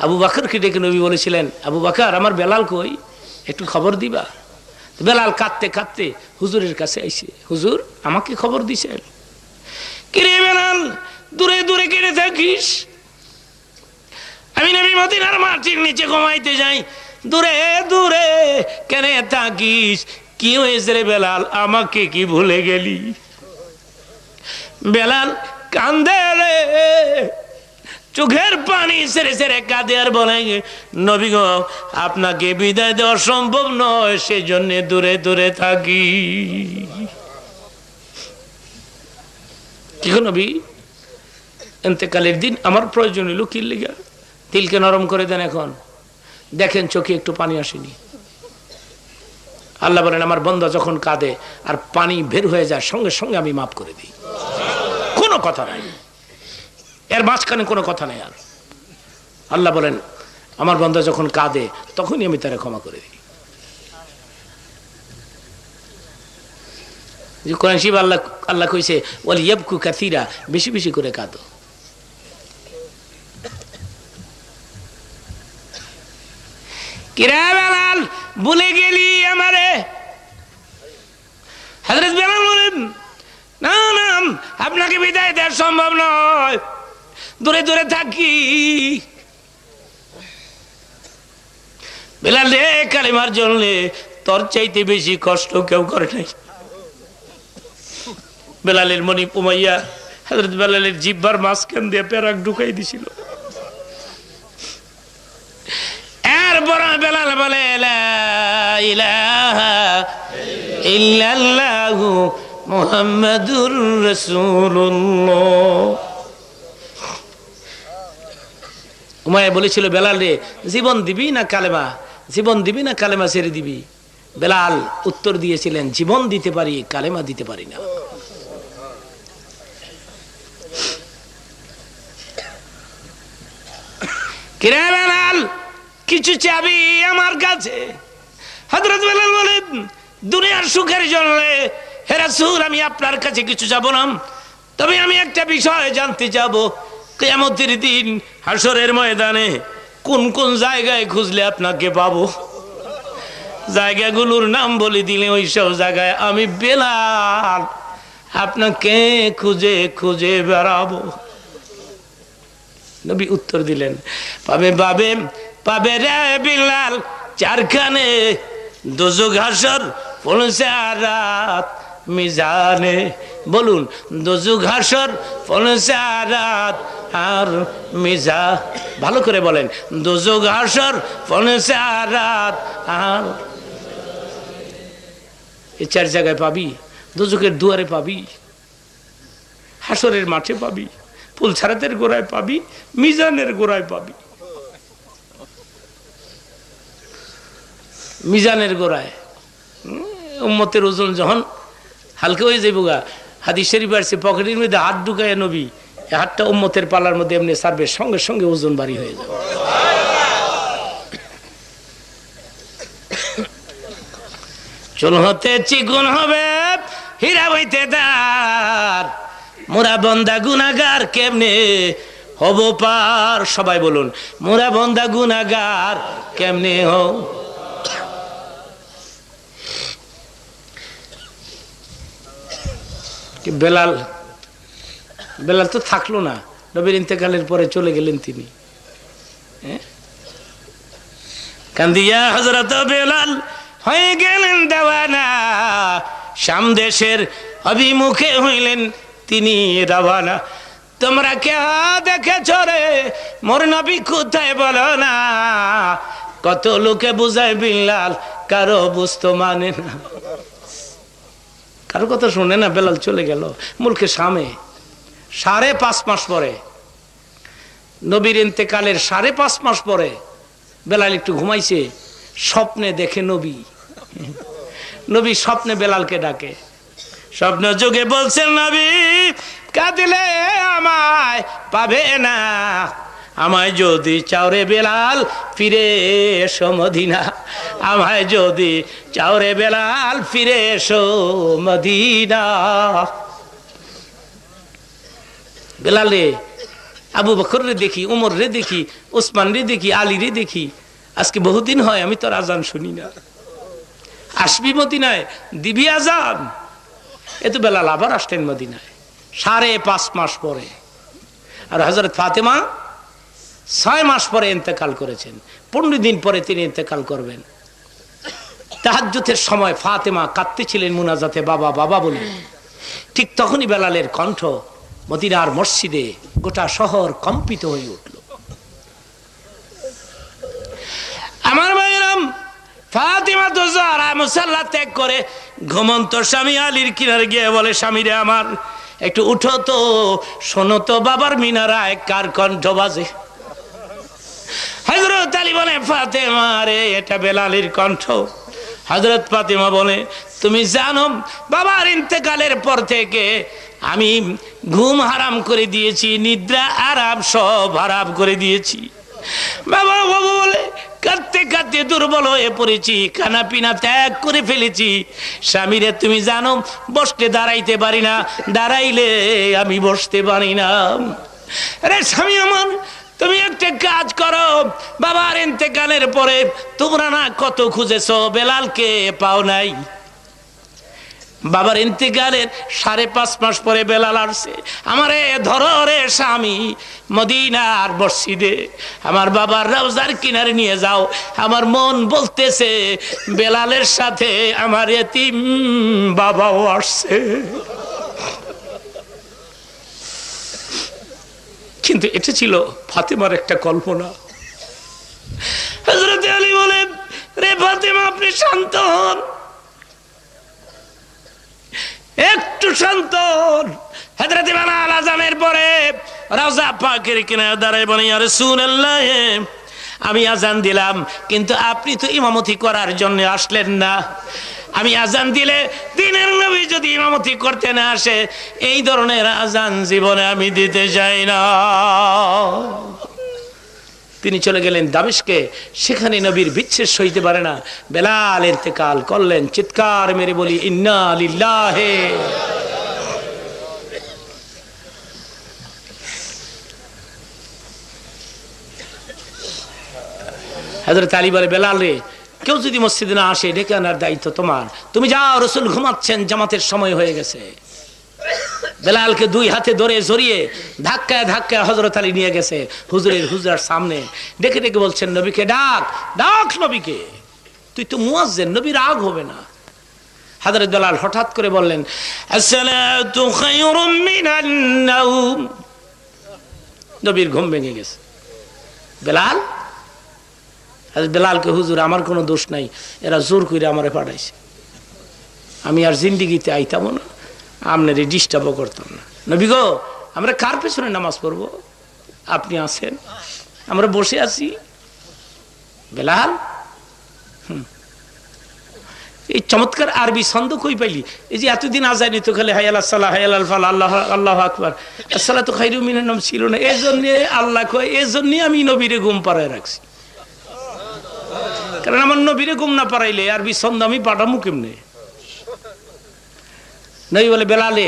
আবু বকরকে ডেকে নবী বলেছিলেন, আবু বকর আমার বেলাল কই, একটু খবর দিবা? বেলাল কাঁদতে কাঁদতে হুজুরের কাছে আইছে, হুজুর আমাকে খবর দিছেন? কিরে বেলাল, দূরে দূরে কেটে থাকিস? আমি নবী মদিনার মাটির নিচে ঘুমাইতে যাই, দূরে দূরে কেন থাকিস? কি হয়েছে রে বেলাল, আমাকে কি ভুলে গেলি? বেলাল কান্দে রে, চোখের পানি সেরে সেরে কাঁদে আর বলে, নবী গো, আপনাকে বিদায় দেওয়া সম্ভব নয়, সেই জন্য দূরে দূরে থাকি। কি গো নবী, ইন্তেকালের দিন আমার প্রয়োজন হইল কি লিগা? দিলকে নরম করে দেন। এখন দেখেন চোখে একটু পানি আসেনি। আল্লাহ বলেন, আমার বান্দা যখন কাঁদে আর পানি বের হয়ে যায়, সঙ্গে সঙ্গে আমি মাফ করে দিই। কোনো কথা নাই, এর মাঝখানে কোনো কথা নেই। আর আল্লাহ বলেন, আমার বান্দা যখন কাঁদে তখনই আমি তারা ক্ষমা করে দিই। কোরআন শরীফে আল্লাহ কইছে, ওয়াল ইয়াবকু কাসীরা, বেশি বেশি করে কাঁদো। কিরা বেলাল, ভুলে গেলি আমারে? হযরত বেলাল বলেন, না না, আপনাকে বিদায় দেওয়া সম্ভব নয়, দূরে দূরে থাকি। বেলাল রে, কালিমার জন্য তোর চাইতে বেশি কষ্ট কেউ করে নাই। বেলালের মনি উমাইয়া হযরত বেলালের জিহ্বার মাঝখান দিয়ে পেরাক ঢুকাই দিছিল। এরপর বেলাল বলে, লা ইলাহা ইল্লাল্লাহু মুহাম্মাদুর রাসূলুল্লাহ। উমাইয়া বলেছিল, বেলাল রে, জীবন দিবি না কালেমা? জীবন দিবি না কালেমা ছেড়ে দিবি? বেলাল উত্তর দিয়েছিলেন, জীবন দিতে পারি, কালেমা দিতে পারি না। কিরে বেলাল, কিছু চাবি আমার কাছে? হযরত বেলাল বলেন, দুনিয়ার সুখের জন্য হে রাসূল, আমি আপনার কাছে কিছু চাবো না, তবে আমি একটা বিষয় জানতে চাবো, কিয়ামতের দিন হাসরের ময়দানে কোন কোন জায়গায় খুঁজলে আপনাকে পাবো? জায়গাগুলোর নাম বলে দিলে ওই সব জায়গায় আমি বেলাল আপনাকে খুঁজে খুঁজে বেড়াবো। নবী উত্তর দিলেন, পাবে পাবে পাবে রে বেলাল, চারখানে দোজখ হাসর ফলসারাত মিজানে। বলুন, দোজখ হাসর ফলসারাত আর মিজা। ভালো করে বলেন, দোজখ হাসর ফলসারাত আর। এই চার জায়গায় পাবি, দোজখের দুয়ারে পাবি, হাসরের মাঠে পাবি, পুলছারাতের গোড়ায় পাবি, মিজানের গোড়ায় পাবি। মিজানের গোড়ায় উম্মতের ওজন যখন হালকা হয়ে যাইব গা, হাদিস শরীফ আসছে পকেটের মধ্যে হাত ঢুকায় নবী, এই হাতটা উম্মতের পালার মধ্যে এমনি সারবে, সঙ্গে সঙ্গে ওজন বাড়ি হয়ে যাবে। চুল হতে চিকুন হবে, হীরা বইতে দার, মোরা বন্দা গুনাহগার কেমনে হব পার। সবাই বলুন, মোরা বন্দা গুনাহগার কেমনে হব। বেলাল বেলাল তো থাকলো না, নবীর ইন্তেকালের পরে চলে গেলেন তিনি। কান্দিয়া হযরত বেলাল হয়ে গেলেন দেওয়ানা, শাম দেশের অভিমুখে হইলেন তিনি রওয়ানা। তোমরা কে দেখেছ রে মোর নবী কোথায় বলো না, কত লোকে বুঝায় বিল্লাল কারো বুঝতো মানে না, কারো কথা শুনে না। বেলাল চলে গেল মুলকে শামে। 5.5 মাস পরে, নবীর ইন্তেকালের 5.5 মাস পরে বেলাল একটু ঘুমাইছে, স্বপ্নে দেখে নবী। নবী স্বপ্নে বেলালকে ডাকে, স্বপ্ন যুগে বলছেন নবী কাঁদিলে আমায় পাবে না, আমায় যদি চাওরে বেলাল ফিরে এসো মদিনা, আমায় যদি চাওরে বেলাল ফিরে এসো মদিনা। বেলাল রে, আবু বকর রে দেখি, উমর রে দেখি, ওসমান রে দেখি, আলী রে দেখি, আজকে বহুদিন হয় আমি তোর আজান শুনি না, আসবি মদিনায় দিবি আজান। এ তো বেলাল আবার আসতেন মদিনায় 5.5 মাস পরে। আর হযরত ফাতেমা 6 মাস পরে ইন্তেকাল করেছেন, 15 দিন পরে তিনি ইন্তেকাল করবেন। তাহাজ্জুদের সময় ফাতেমা কাঁদতেছিলেন মুনাজাতে, বাবা বাবা বলে। ঠিক তখনই বেলালের কণ্ঠ মদিনার মসজিদে, গোটা শহর কম্পিত হয়ে উঠল। আমার ভাইরাম, ফাতেমা তো যারা মুসাল্লা ত্যাগ করে ঘুমন্ত স্বামী আলীর কিনারে গিয়ে বলে, স্বামী রে আমার, একটু উঠো তো, শোনো তো বাবার মিনারায় কার কণ্ঠ বাজে। হযরত আলী বলে, ফাতেমা রে এটা বেলালের কণ্ঠ। হযরত ফাতেমা বলে, তুমি জানো বাবার ইন্তেকালের পর থেকে আমি ঘুম হারাম করে দিয়েছি, নিদ্রা আরাম সব হারাম করে দিয়েছি। বাবা বাবা বলে কাঁদতে কাঁদতে দুর্বল হয়ে পড়েছি, খানা পিনা ত্যাগ করে ফেলেছি। স্বামীরে তুমি জানো বসতে দাঁড়াইতে পারি না, দাঁড়াইলে আমি বসতে পারি না। আরে স্বামী আমার, তুমি একটা কাজ করো, বাবার ইন্তেকালের পরে তোমরা না কত খুঁজেছো, বেলালকে পাও নাই। বাবার ইন্তেকালের 5.5 মাস পরে বেলাল আসছে। আমারে ধরো রে স্বামী, মদিনার মসজিদে আমার বাবার রওজার কিনারে নিয়ে যাও। আমার মন বলতেছে বেলালের সাথে আমার এতিম বাবাও আসছে। কিন্তু এটা ছিল ফাতেমার একটা কল্পনা। হযরত আলী বলেন, রে ফাতেমা আপনি শান্ত হন, একটু শান্ত হন। হযরত বেলাল আযানের পরে রওজা পাকের কিনারে দাঁড়ায় বলে, ইয়া রাসূলুল্লাহ, আমি আযান দিলাম কিন্তু আপনি তো ইমামতি করার জন্য আসলেন না। আমি আযান দিলে দিনের নবী যদি ইমামতি করতে না আসে, এই ধরনের আযান জীবনে আমি দিতে চাই না। তিনি চলে গেলেন দামেস্কে, সেখানে নবীর বিচ্ছেদ সইতে পারে না। বেলাল ইন্তেকাল করলেন, চিৎকার মেরে বলি ইন্না লিল্লাহি। হযরত আলী বলে, বেলাল রে, কেউ যদি মসজিদে না আসে ডেকে আনার দায়িত্ব তোমার, তুমি যাও, রাসূল ঘুমাচ্ছেন, জামাতের সময় হয়ে গেছে। বেলালকে 2 হাতে ধরে জড়িয়ে ধাক্কায় ধাক্কায় হযরত আলী নিয়ে গেছে হুজুরের হুজরার সামনে। ডেকে ডেকে বলছেন, নবীকে ডাক, ডাক নবীকে, তুই তো মুয়াজ্জিন, নবী রাগ হবে না। হযরত বেলাল হঠাৎ করে বললেন, আসসালাতু খায়রুম মিনান নাওম। নবীর ঘুম ভেঙে গেছে। বেলাল, বেলালকে, হুজুর আমার কোনো দোষ নাই, এরা জোর করে আমারে পাঠাইছে, আমি আর জিন্দিগিতে আইতাম না, আপনার এই ডিস্টার্বও করতাম না। নবী গো, আমরা কার পেছনে নামাজ পড়বো? আপনি আছেন, আমরা বসে আছি। বেলাল, এই চমৎকার আরবি ছন্দ কই পাইলি? এই যে এতদিন আজানি তো খালি হায়াল সালাহ হায়াল ফালাহ আল্লাহ আল্লাহ আকবার আসসালাহ তো খাইরুম মিনান নাম ছিল না। এই জন্যে আল্লাহ কয়, এই জন্যে আমি নবীরে ঘুম পাড়ায় রাখছি, কারণ আমার নবীরে ঘুম না পাড়াইলে আরবি ছন্দ আমি পাঠামু কেমনে? নবী বলে, বেলালে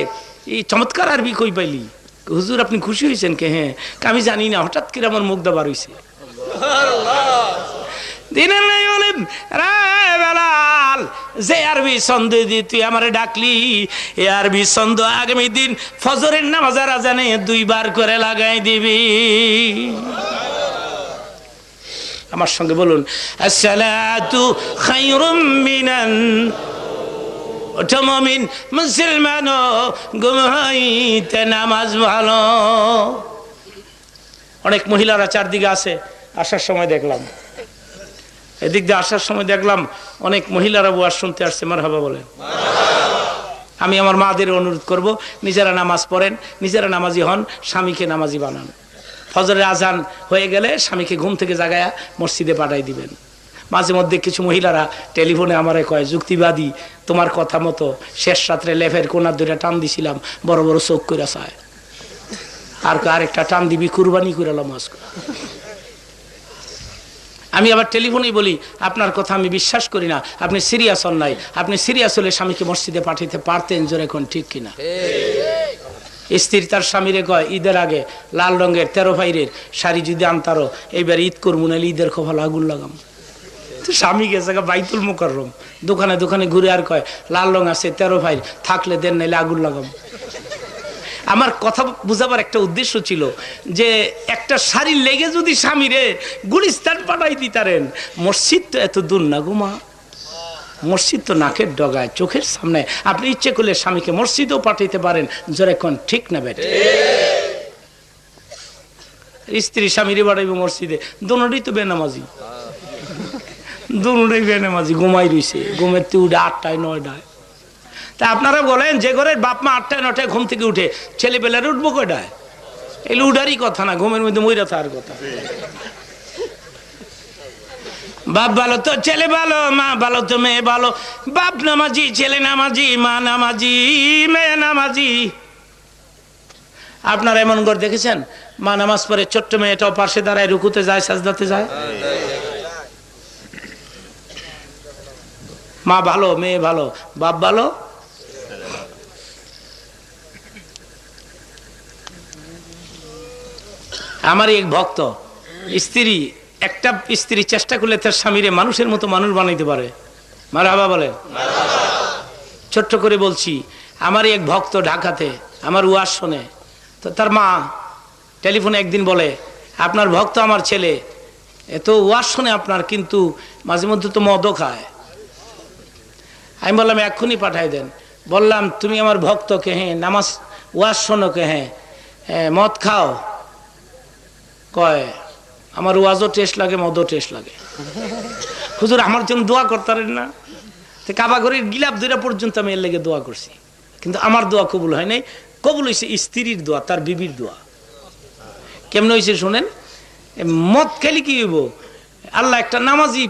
এই চমৎকার আরবি কই পাইলি? হুজুর আপনি খুশি হয়েছেন কে? হ্যাঁ। আমি জানি না, হঠাৎ করে আমার মুখ দাবার হয়েছে। বেলাল, যে আরবি ছন্দ দিয়ে তুই আমারে ডাকলি, এ আরবি ছন্দ আগামী দিন ফজরের নামাজের আজানে 2 বার করে লাগাই দিবি। আমার সঙ্গে বলুন, আসসালাতু খায়রুম মিনান। ওঠো মুমিন মুসলমান, ঘুমাইতে নামাজ ভালো। অনেক মহিলারা চারদিকে আছে, আসার সময় দেখলাম, এদিক দিয়ে আসার সময় দেখলাম অনেক মহিলারা ওয়াজ শুনতে আসছে। মারহাবা বলেন। আমি আমার মাদের অনুরোধ করব, নিজেরা নামাজ পড়েন, নিজেরা নামাজি হন, স্বামীকে নামাজি বানান। ফজরের আজান হয়ে গেলে স্বামীকে ঘুম থেকে জাগায়া মসজিদে পাঠাই দিবেন। মাঝে মধ্যে কিছু মহিলারা টেলিফোনে আমারে কয়, যুক্তিবাদী, তোমার কথা মতো শেষ রাত্রে লেফের কোনার ধরে টান দিছিলাম, বড় বড় চোখ করে চায়, আর আরেকটা টান দিবি কুরবানি করে নামাজ। আমি আবার টেলিফোনেই বলি, আপনার কথা আমি বিশ্বাস করি না, আপনি সিরিয়াস হন নাই। আপনি সিরিয়াস হলে স্বামীকে মসজিদে পাঠাইতে পারতেন, জোরে কোন ঠিক কিনা? স্ত্রী তার স্বামীরে কয়, ঈদের আগে লাল রঙের 13 ফাইরের শাড়ি যদি আনতারো, এইবার ঈদ করবো, নাহলে ঈদের কপালে আগুন লাগাম। স্বামী গেছে বাইতুল মুকাররম, দোকানে দোকানে ঘুরে আর কয়, লাল রং আছে 13 ফাইর, থাকলে দেন, নাইলে আগুন লাগাম। আমার কথা বুঝাবার একটা উদ্দেশ্য ছিল যে একটা শাড়ি লেগে যদি স্বামীরে গুলিস্তান পাঠাই দিতারেন, মসজিদ তো এত দূর না গুমা, মসজিদ তো নাকের ডগায়, চোখের সামনে। আপনি ইচ্ছে করলে স্বামীকে মসজিদেও পাঠাইতে পারেন, জোরে কোন ঠিক না বেটে? স্ত্রী স্বামীরে পাঠাইব মসজিদে, দোনোটাই তো বেনামাজি, দোনোটাই বেনামাজি, ঘুমাই রইছে, ঘুমের তো উঠে 8টায় 9টায়। তা আপনারা বলেন, যে ঘরের বাপ মা 8টায় 9টায় ঘুম থেকে উঠে, ছেলেবেলার উঠবো কয়টায়? এগুলো উঠারই কথা না, ঘুমের মধ্যে মইরা থাকার কথা। বাপ ভালো তো ছেলে ভালো, মা ভালো তো মেয়ে ভালো। বাপ নামাজি, ছেলে নামাজি, মা নামাজি, মেয়ে নামাজি। আপনারা এমন করে দেখেছেন, মা নামাজ পড়ে, ছোট্ট মেয়েটাও পাশে দাঁড়ায়, রুকুতে যায়, সাজদাতে যায়। মা ভালো, মেয়ে ভালো, বাপ ভালো। আমার এক ভক্ত স্ত্রী, একটা স্ত্রী চেষ্টা করলে তার স্বামীরে মানুষের মতো মানুষ বানাইতে পারে। মারহাবা বলেন। ছোট্ট করে বলছি, আমার এক ভক্ত ঢাকাতে আমার ওয়াজ শোনে, তো তার মা টেলিফোনে একদিন বলে, আপনার ভক্ত আমার ছেলে এত ওয়াজ শোনে আপনার, কিন্তু মাঝে মধ্যে তো মদও খায়। আমি বললাম এক্ষুনি পাঠাই দেন। বললাম, তুমি আমার ভক্তকে, হ্যাঁ নামাজ ওয়াজ শোনো কে, হ্যাঁ মদ খাও? কয়, আমার ওয়াজও টেস্ট লাগে, মদও টেস্ট লাগে। হুজুর আমার জন্য দোয়া করতারেন না? কাবা ঘরের গিলাপ দুইটা পর্যন্ত আমি এর লেগে দোয়া করছি, কিন্তু আমার দোয়া কবুল হয় নাই। কবুল হয়েছে স্ত্রীর দোয়া, তার বিবির দোয়া। কেমন হয়েছে শুনেন? মদ খেলে কি হইব? আল্লাহ একটা নামাজি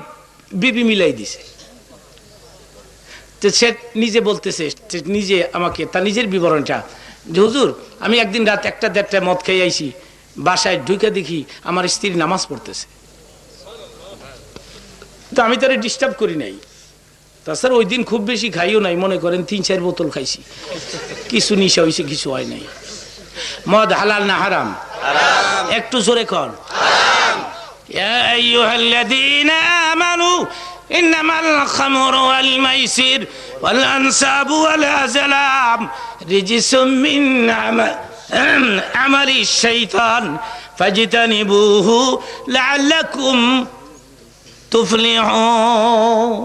বিবি মিলাই দিছে। তো সে নিজে বলতেছে, নিজে আমাকে তার নিজের বিবরণটা, যে হুজুর আমি একদিন রাত 1টা-1:30টায় মদ খেয়ে আইছি, বাসায় ঢুকে দেখি আমার স্ত্রী নামাজ পড়তেছে। তো আমি তারে ডিস্টার্ব করি নাই। তাছাড়া ওই দিন খুব বেশি খাইও নাই, মনে করেন 3-4 বোতল খাইছি, কিছু নিশা হয়েছে, কিছু হয় নাই। মদ হালাল না হারাম? একটু জোরে কন। ইয়া আইয়ুহাল্লাযীনা আমানু ইন্নামাল খামরু ওয়াল মাইসির ওয়াল আনসাবু ওয়াল আযলাম রিজসুম মিন আমালি শাইতান ফাজতানিবুহু লাআল্লাকুম তুফলিহুন।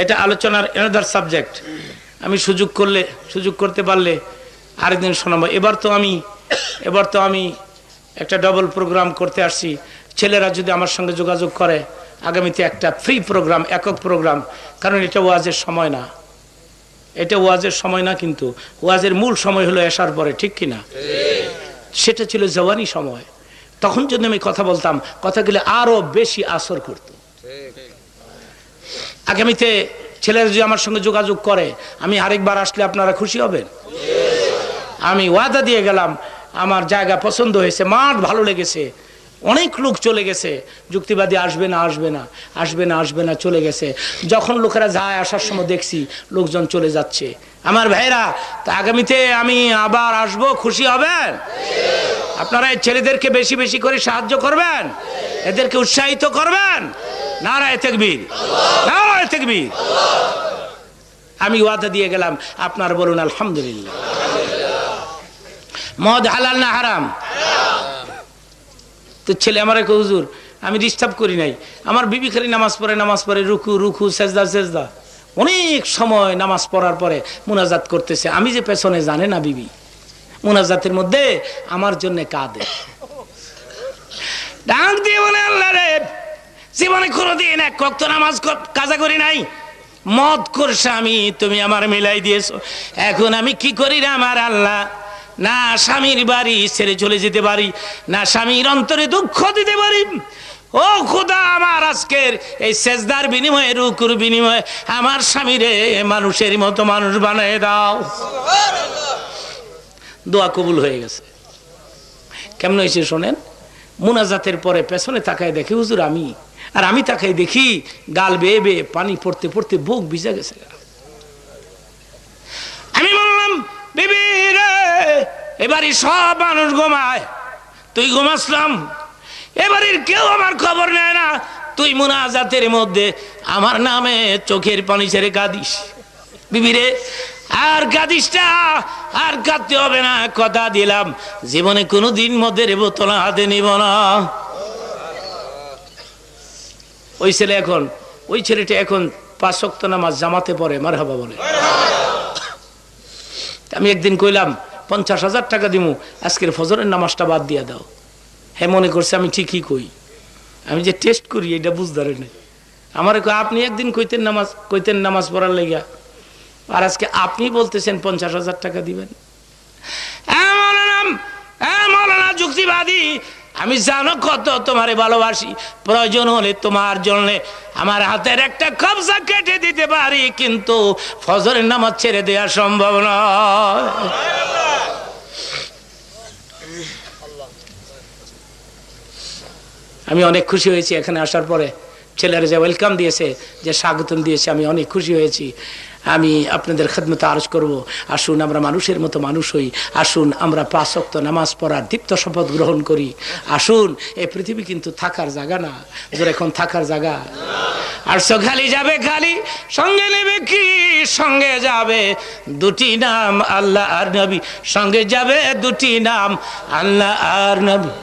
এটা আলোচনার এনাদার সাবজেক্ট। আমি সুযোগ করতে পারলে আরেকদিন শোনাবো। এবার তো আমি একটা ডবল প্রোগ্রাম করতে আসছি। ছেলেরা যদি আমার সঙ্গে যোগাযোগ করে, আগামীতে একটা ফ্রি প্রোগ্রাম, একক প্রোগ্রাম, কারণ এটা ওয়াজের সময় না। এটা ওয়াজের সময় না, কিন্তু ওয়াজের মূল সময় হলো এশার পরে, ঠিক কিনা? সেটা ছিল জওয়ানি সময়। তখন যদি আমি কথা বলতাম, কথাগুলো আরো বেশি আসর করত। আগামীতে ছেলেরা যদি আমার সঙ্গে যোগাযোগ করে, আমি আরেকবার আসলে আপনারা খুশি হবেন। আমি ওয়াদা দিয়ে গেলাম, আমার জায়গা পছন্দ হয়েছে, মাঠ ভালো লেগেছে, অনেক লোক চলে গেছে। যুক্তিবাদী আসবে না আসবে না আসবে না আসবে না চলে গেছে। যখন লোকেরা যায়, আসার সময় দেখছি লোকজন চলে যাচ্ছে। আমার ভাইরা, তা আগামীতে আমি আবার আসবো, খুশি হবেন? আপনারা এই ছেলেদেরকে বেশি বেশি করে সাহায্য করবেন, এদেরকে উৎসাহিত করবেন। নারায়ে তাকবীর, নারায়ে তাকবীর। আমি ওয়াদা দিয়ে গেলাম, আপনারা বলুন আলহামদুলিল্লাহ। মদ হালাল না হারাম? তো ছেলে আমার এক হুজুর, আমি ডিস্টার্ব করি নাই, আমার বিবি খালি নামাজ পড়ে রুকু রুকু সেজদা সেজদা, অনেক সময় নামাজ পড়ার পরে মুনাজাত করতেছে। আমি যে পেছনে জানে না, বিবি মুনাজাতের মধ্যে আমার জন্য কাঁদে, ডাক দিয়ে বলে, আল্লাহ রে, জীবনে কোনোদিন এক ওয়াক্ত নামাজ কাজা করি নাই, মদ করছে আমি, তুমি আমার মিলাই দিয়েছো, এখন আমি কি করি রে আমার আল্লাহ? না স্বামীর বাড়ি ছেড়ে চলে যেতে পারি, না স্বামীর অন্তরে দুঃখ দিতে পারি। ও খোদা, আমার আজকের এই সেজদার বিনিময়ে, রুকুর বিনিময়ে আমার স্বামীরে মানুষের মতো মানুষ বানিয়ে দাও। দোয়া কবুল হয়ে গেছে। কেমন হয়েছে শোনেন? মুনাজাতের পরে পেছনে তাকায় দেখে হুজুর আমি, আর আমি তাকাই দেখি গাল বেয়ে বেয়ে পানি পড়তে পড়তে বুক ভিজে গেছে। আমি বললাম, বিবি রে, এবারই সব মানুষ ঘুমায়, তুই ঘুমাসলাম, এবারের কেউ আমার খবর নেয় না, তুই মুনাজাতের মধ্যে আমার নামে চোখের পানি ছেড়ে কাঁদিস। বিবি রে, আর কাঁদিসটা, আর কাঁদতে হবে না, কথা দিলাম জীবনে কোনোদিন মদের বোতল হাতে নিব না। ওই ছেলেটা এখন 5 ওয়াক্ত নামাজ জামাতে পড়ে, মারহাবা বলে। আমি একদিন কইলাম 50,000 টাকা দিমু, আজকের ফজরের নামাজটা বাদ দিয়ে দাও। হ্যাঁ, মনে করছে আমি ঠিকই কই, আমি যে টেস্ট করি এটা বুঝদারে নেই। আমার আপনি একদিন কইতেন নামাজ পড়ার লেগা, আর আজকে আপনি বলতেছেন 50,000 টাকা দিবেন। মৌলানা যুক্তিবাদী, আমি জানো কত তোমারে ভালোবাসি, প্রয়োজন হলে তোমার জন্য আমার হাতের একটা কবজা কেটে দিতে পারি, কিন্তু ফজরের নামাজ ছেড়ে দেওয়া সম্ভব নয়। আমি অনেক খুশি হয়েছি এখানে আসার পরে, ছেলেরা যে ওয়েলকাম দিয়েছে, যে স্বাগতম দিয়েছে, আমি অনেক খুশি হয়েছি। আমি আপনাদের খেদমতে আরজ করব, আসুন আমরা মানুষের মতো মানুষ হই, আসুন আমরা 5 ওয়াক্ত নামাজ পড়ার দীপ্ত শপথ গ্রহণ করি। আসুন, এই পৃথিবী কিন্তু থাকার জায়গা না, এখন থাকার জায়গা। আর খালি যাবে খালি, সঙ্গে নেবে কি? সঙ্গে যাবে 2টি নাম, আল্লাহ আর নবী। সঙ্গে যাবে 2টি নাম, আল্লাহ আর নবী।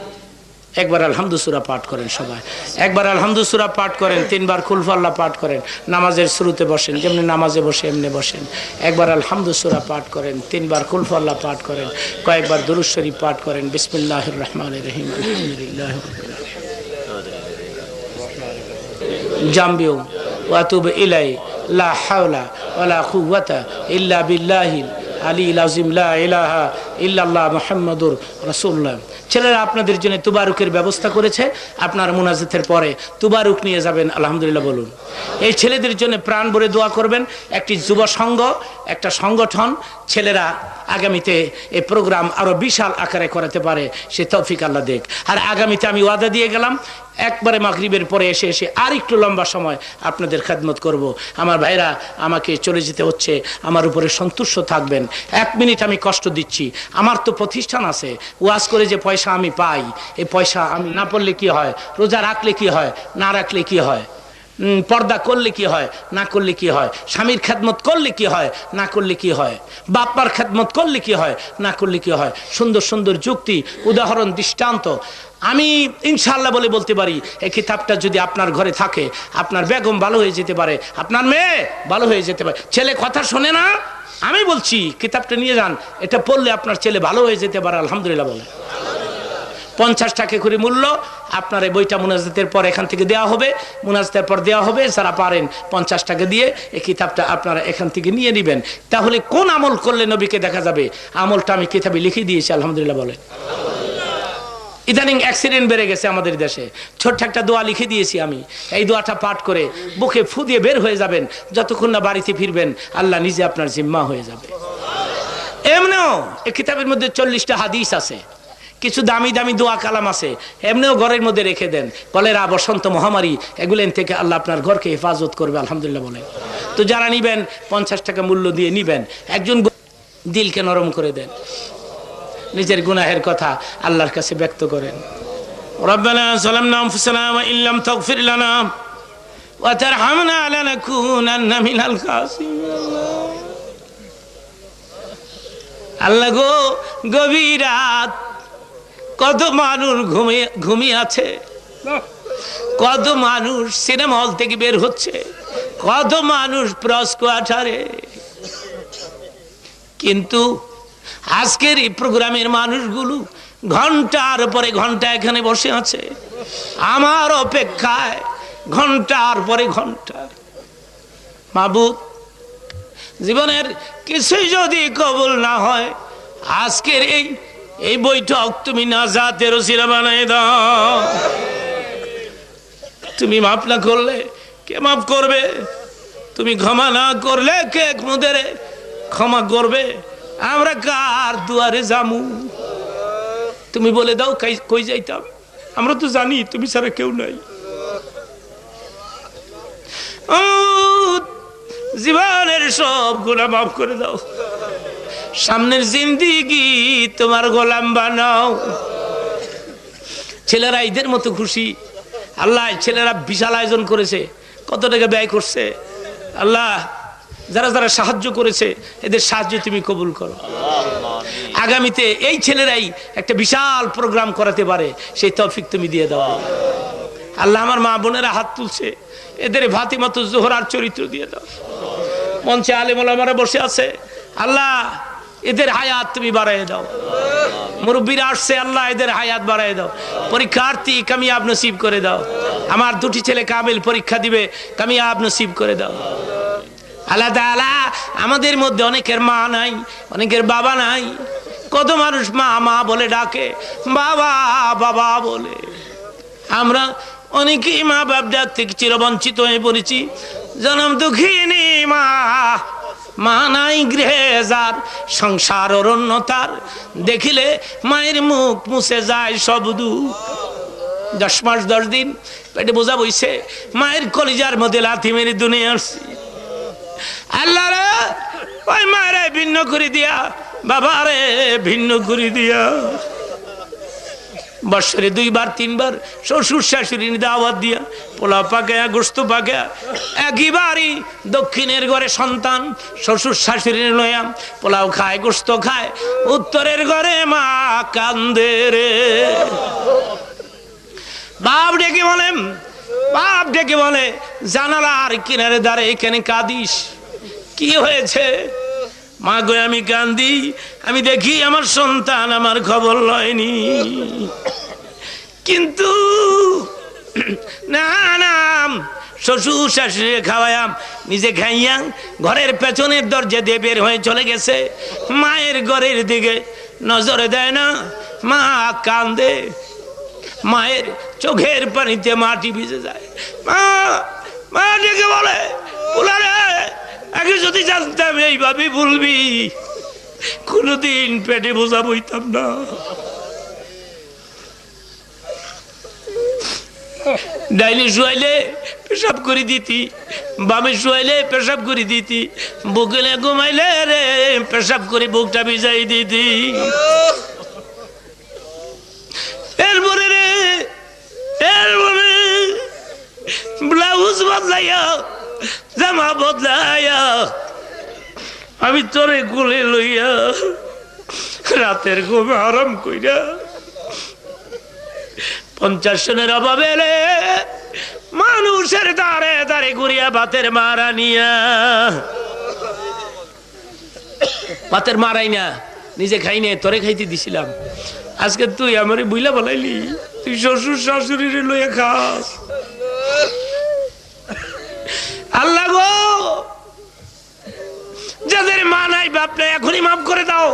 একবার আলহামদু সূরা পাঠ করেন সবাই, একবার আলহামদু সূরা পাঠ করেন, 3 বার কুল আল্লাহ পাঠ করেন, নামাজের শুরুতে বসেন, যেমনি নামাজে বসে এমনি বসেন। একবার আলহামদু সূরা পাঠ করেন, 3 বার কুল আল্লাহ পাঠ করেন, কয়েকবার দুরূদ শরীফ পাঠ করেন। বিসমিল্লাহির রহমানির রহিম, আলহামদুলিল্লাহি রাব্বিল আলামিন। জামবিউ ওয়া তুবু ইলাই, লা হাওলা ওয়ালা কুওয়াতা ইল্লা বিল্লাহিল আলিয়্যিল আযীম, লা ইলাহা ইল্লাল্লাহ মুহাম্মাদুর রাসূলুল্লাহ। ছেলেরা আপনাদের জন্য তুবারুকের ব্যবস্থা করেছে, আপনার মুনাজাতের পরে তুবারুক নিয়ে যাবেন। আলহামদুলিল্লাহ বলুন। এই ছেলেদের জন্য প্রাণ ভরে দোয়া করবেন। একটি যুব সংঘ, একটা সংগঠন, ছেলেরা আগামীতে এই প্রোগ্রাম আরো বিশাল আকারে করাতে পারে, সে তৌফিক আল্লাহ দেখ। আর আগামীতে আমি ওয়াদা দিয়ে গেলাম, একবারে মাগরিবের পরে এসে আর একটু লম্বা সময় আপনাদের খেদমত করব। আমার ভাইরা, আমাকে চলে যেতে হচ্ছে, আমার উপরে সন্তুষ্ট থাকবেন। 1 মিনিট আমি কষ্ট দিচ্ছি, আমার তো প্রতিষ্ঠান আছে, ওয়াজ করে যে পয়সা আমি পাই, এই পয়সা আমি না পড়লে কি হয়, রোজা রাখলে কি হয়, না রাখলে কি হয়, পর্দা করলে কি হয়, না করলে কি হয়, স্বামীর খেদমত করলে কি হয়, না করলে কি হয়, বাপ্পার খেদমত করলে কি হয়, না করলে কি হয়, সুন্দর সুন্দর যুক্তি, উদাহরণ, দৃষ্টান্ত আমি ইনশাআল্লাহ বলতে পারি। এই কিতাবটা যদি আপনার ঘরে থাকে, আপনার বেগম ভালো হয়ে যেতে পারে, আপনার মেয়ে ভালো হয়ে যেতে পারে। ছেলে কথা শোনে না, আমি বলছি কিতাবটা নিয়ে যান, এটা পড়লে আপনার ছেলে ভালো হয়ে যেতে পারে। আলহামদুলিল্লাহ বলে। 50 টাকা করে মূল্য। আপনার এই বইটা মুনাজাতের পর এখান থেকে দেওয়া হবে, মুনাজাতের পর দেওয়া হবে। যারা পারেন 50 টাকা দিয়ে এই কিতাবটা আপনারা এখান থেকে নিয়ে নেবেন। তাহলে কোন আমল করলে নবীকে দেখা যাবে, আমলটা আমি কিতাবে লিখে দিয়েছি। আলহামদুলিল্লাহ বলে। ইদানিং অ্যাক্সিডেন্ট বেড়ে গেছে আমাদের দেশে, ছোট্ট একটা দোয়া লিখে দিয়েছি আমি। এই দোয়াটা পাঠ করে বুকে ফু দিয়ে বের হয়ে যাবেন, যতক্ষণ না বাড়িতে ফিরবেন আল্লাহ নিজে আপনার জিম্মা হয়ে যাবে। এমনিও এই কিতাবের মধ্যে 40টা হাদিস আছে, কিছু দামি দামি দোয়া কালাম আছে, এমনিও ঘরের মধ্যে রেখে দেন। কলেরা, বসন্ত, মহামারী এগুলেন থেকে আল্লাহ আপনার ঘরকে হেফাজত করবে। আলহামদুলিল্লাহ বলে। তো যারা নিবেন 50 টাকা মূল্য দিয়ে নিবেন। একজন দিলকে নরম করে দেন, নিজের গুনাহের কথা আল্লাহর কাছে ব্যক্ত করেন। রব্বানা যালামনা আনফুসানা ওয়া ইল্লাম তাগফির লানা ওয়া তারহামনা লানাকুনান্না মিনাল খাসিরিন। আল্লাহ গো, গভীর রাত, কত মানুষ ঘুমিয়ে আছে, কত মানুষ সিনেমা হল থেকে বের হচ্ছে, কত মানুষ প্রেস কোয়ার্টারে। কিন্তু আজকের এই প্রোগ্রামের মানুষগুলো ঘন্টার পরে ঘন্টা এখানে বসে আছে আমার অপেক্ষায়, ঘন্টার পরে ঘন্টা। মাবুদ, জীবনের কিছুই যদি কবুল না হয়, আজকের এই বৈঠক তুমি নাজাতের ওসিলা বানাই দাও। তুমি মাফ না করলে কে মাফ করবে? তুমি ক্ষমা না করলে কে মুদের ক্ষমা করবে? আমরা কার দুয়ারে যামু? তুমি বলে দাও কই যাইতাম। আমরা তো জানি তুমি ছাড়া কেউ নাই। জীবনের সব গুনাহ মাফ করে দাও, সামনের জিন্দেগি তোমার গোলাম বানাও। ছেলেরা ঈদের মতো খুশি। আল্লাহ, ছেলেরা বিশাল আয়োজন করেছে, কত টাকা ব্যয় করছে। আল্লাহ, যারা যারা সাহায্য করেছে এদের সাহায্য তুমি কবুল করো। আগামীতে এই ছেলেরাই একটা বিশাল প্রোগ্রাম করাতে পারে, সেই তৌফিক তুমি দিয়ে দাও। আল্লাহ, আমার মা বোনেরা হাত তুলছে, এদের ফাতিমাতুজ জোহরার চরিত্র দিয়ে দাও। মঞ্চে আলেম ওলামারা বসে আছে, আল্লাহ এদের হায়াত তুমি বাড়াই দাও। মুরব্বীরা আসছে, আল্লাহ এদের হায়াত বাড়াই দাও। পরীক্ষার্থী কামিয়াব নসিব করে দাও। আমার দুটি ছেলে কামিল পরীক্ষা দিবে, কামিয়াব নসিব করে দাও। আল্লাহ তাআলা, আমাদের মধ্যে অনেকের মা নাই, অনেকের বাবা নাই। কত মানুষ মা মা বলে ডাকে, বাবা বাবা বলে। আমরা অনেকেই মা বাপ ডাক থেকে চিরবঞ্চিত হয়ে পড়েছি। জনম দুঃখিনী মা, মা নাই গৃহে যার, সংসার অরণ্যতার, দেখিলে মায়ের মুখ মুছে যায় সব দুঃখ। 10 মাস 10 দিন পেটে বোঝা বইছে, মায়ের কলিজার মধ্যে লাথি মেরে দুনিয়া আসছি। আল্লাহ রে, ওই মারে ভিন্ন করে দিয়া, বাবা রে ভিন্ন করে দিয়া। বৎসরে 2 বার 3 বার শ্বশুর শাশুড়ির দাওয়াত দিয়া, পোলাও পাকায়া গোস্ত পাকায়া, একইবারই দক্ষিণের ঘরে সন্তান শ্বশুর শাশুড়ির লয়া পোলাও খায়, গোস্ত খায়। উত্তরের ঘরে মা কান্দে রে। বাপ ডেকে বলেন, বাপ ডেকে বলে, জানালার কিনারে দাঁড়ে এখানে কাঁদিস, কি হয়েছে? মা গো, আমি কান্দি, আমি দেখি আমার সন্তান আমার খবর লয়নি। কিন্তু না না, শ্বশুর শাশুড়ি খাওয়ায়াম, নিজে খাইয়া ঘরের পেছনের দরজা দিয়ে বের হয়ে চলে গেছে। মায়ের ঘরের দিকে নজরে দেয় না, মা কান্দে, মায়ের চোখের পানিতে মাটি ভিজে যায়। মা মা ডেকে বলে, পুলারে আগে যদি জানতাম এইভাবে বলবি, কোনদিন পেটে বোঝা বইতাম না। ডাইনে শুয়াইলে পেশাব করে দিতি, বামে শুয়াইলে পেশাব করে দিতি, বুকেলে ঘুমাইলে রে পেশাব করে বুকটা ভিজাই দিতি। এরপরে রে, এরপরে ব্লাউজ বদলাইয়া, জামা বদলাইয়া, আমি তোরে কোলে লইয়া রাতের ঘুমে আরাম কইরা 50 জনের অভাবে রে মানুষের দাঁড়ে দাঁড়ে ঘুরিয়া ভাতের মারা নিয়া, ভাতের মারাই না, নিজে খাই নে, তোরে খাইতে দিছিলাম। আজকে তুই আমারে বুইলা বলাইলি, তুই শ্বশুর শাশুড়ির লইয়া খাস। আল্লাহ গো, যাদের মা নাই বাপ নাই এখনই মাফ করে দাও,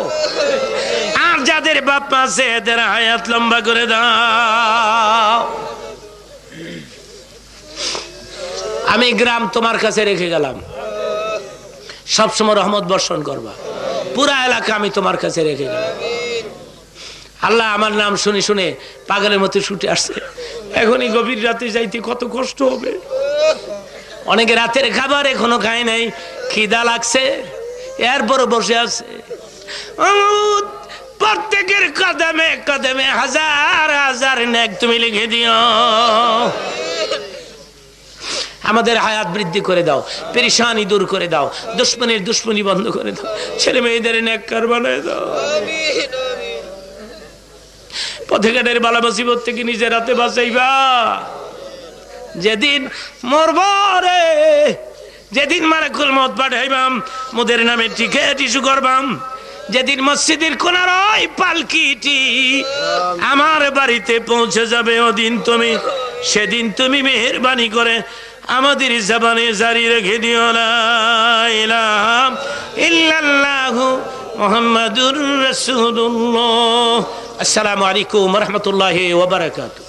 আর যাদের বাপ মা আছে এদের হায়াত লম্বা করে দাও। আমি গ্রাম তোমার কাছে রেখে গেলাম, সবসময় রহমত বর্ষণ করবা। পুরা এলাকা আমি তোমার কাছে রেখে গেলাম। আল্লাহ আমার নাম শুনে শুনে পাগলের মতো ছুটে আসছে। এখনই গভীর রাতে যাইতে কত কষ্ট হবে। অনেকে রাতের খাবার এখনো খায় নাই, খিদা লাগছে, এরপর বসে আছে। প্রত্যেকের কদমে কদমে হাজার হাজার নেক তুমি লিখে দিও। আমাদের হায়াত বৃদ্ধি করে দাও, পেরেশানি দূর করে দাও, দুশ্মনের দুশ্মনী বন্ধ করে দাও, ছেলে মেয়েদের নেককার বানায় দাও। পথেঘাটের বালা মুসিবত থেকে নিজের হাতে বাঁচাইবা। যেদিন মরব রে, যেদিন মালাকুল মউত পাঠাইবাম, মোদের নামে টিস্যু করবাম, যেদিন মসজিদের কোনার ওই পালকিটি আমার বাড়িতে পৌঁছে যাবে, ওদিন তুমি, সেদিন তুমি মেহেরবানি করে আমাদের জবানে জারি রেখে দিও লা ইলাহা ইল্লাল্লাহু মুহাম্মাদুর রাসূলুল্লাহ। আসসালামু আলাইকুম ওয়া রাহমাতুল্লাহি ওয়া বারাকাতুহু।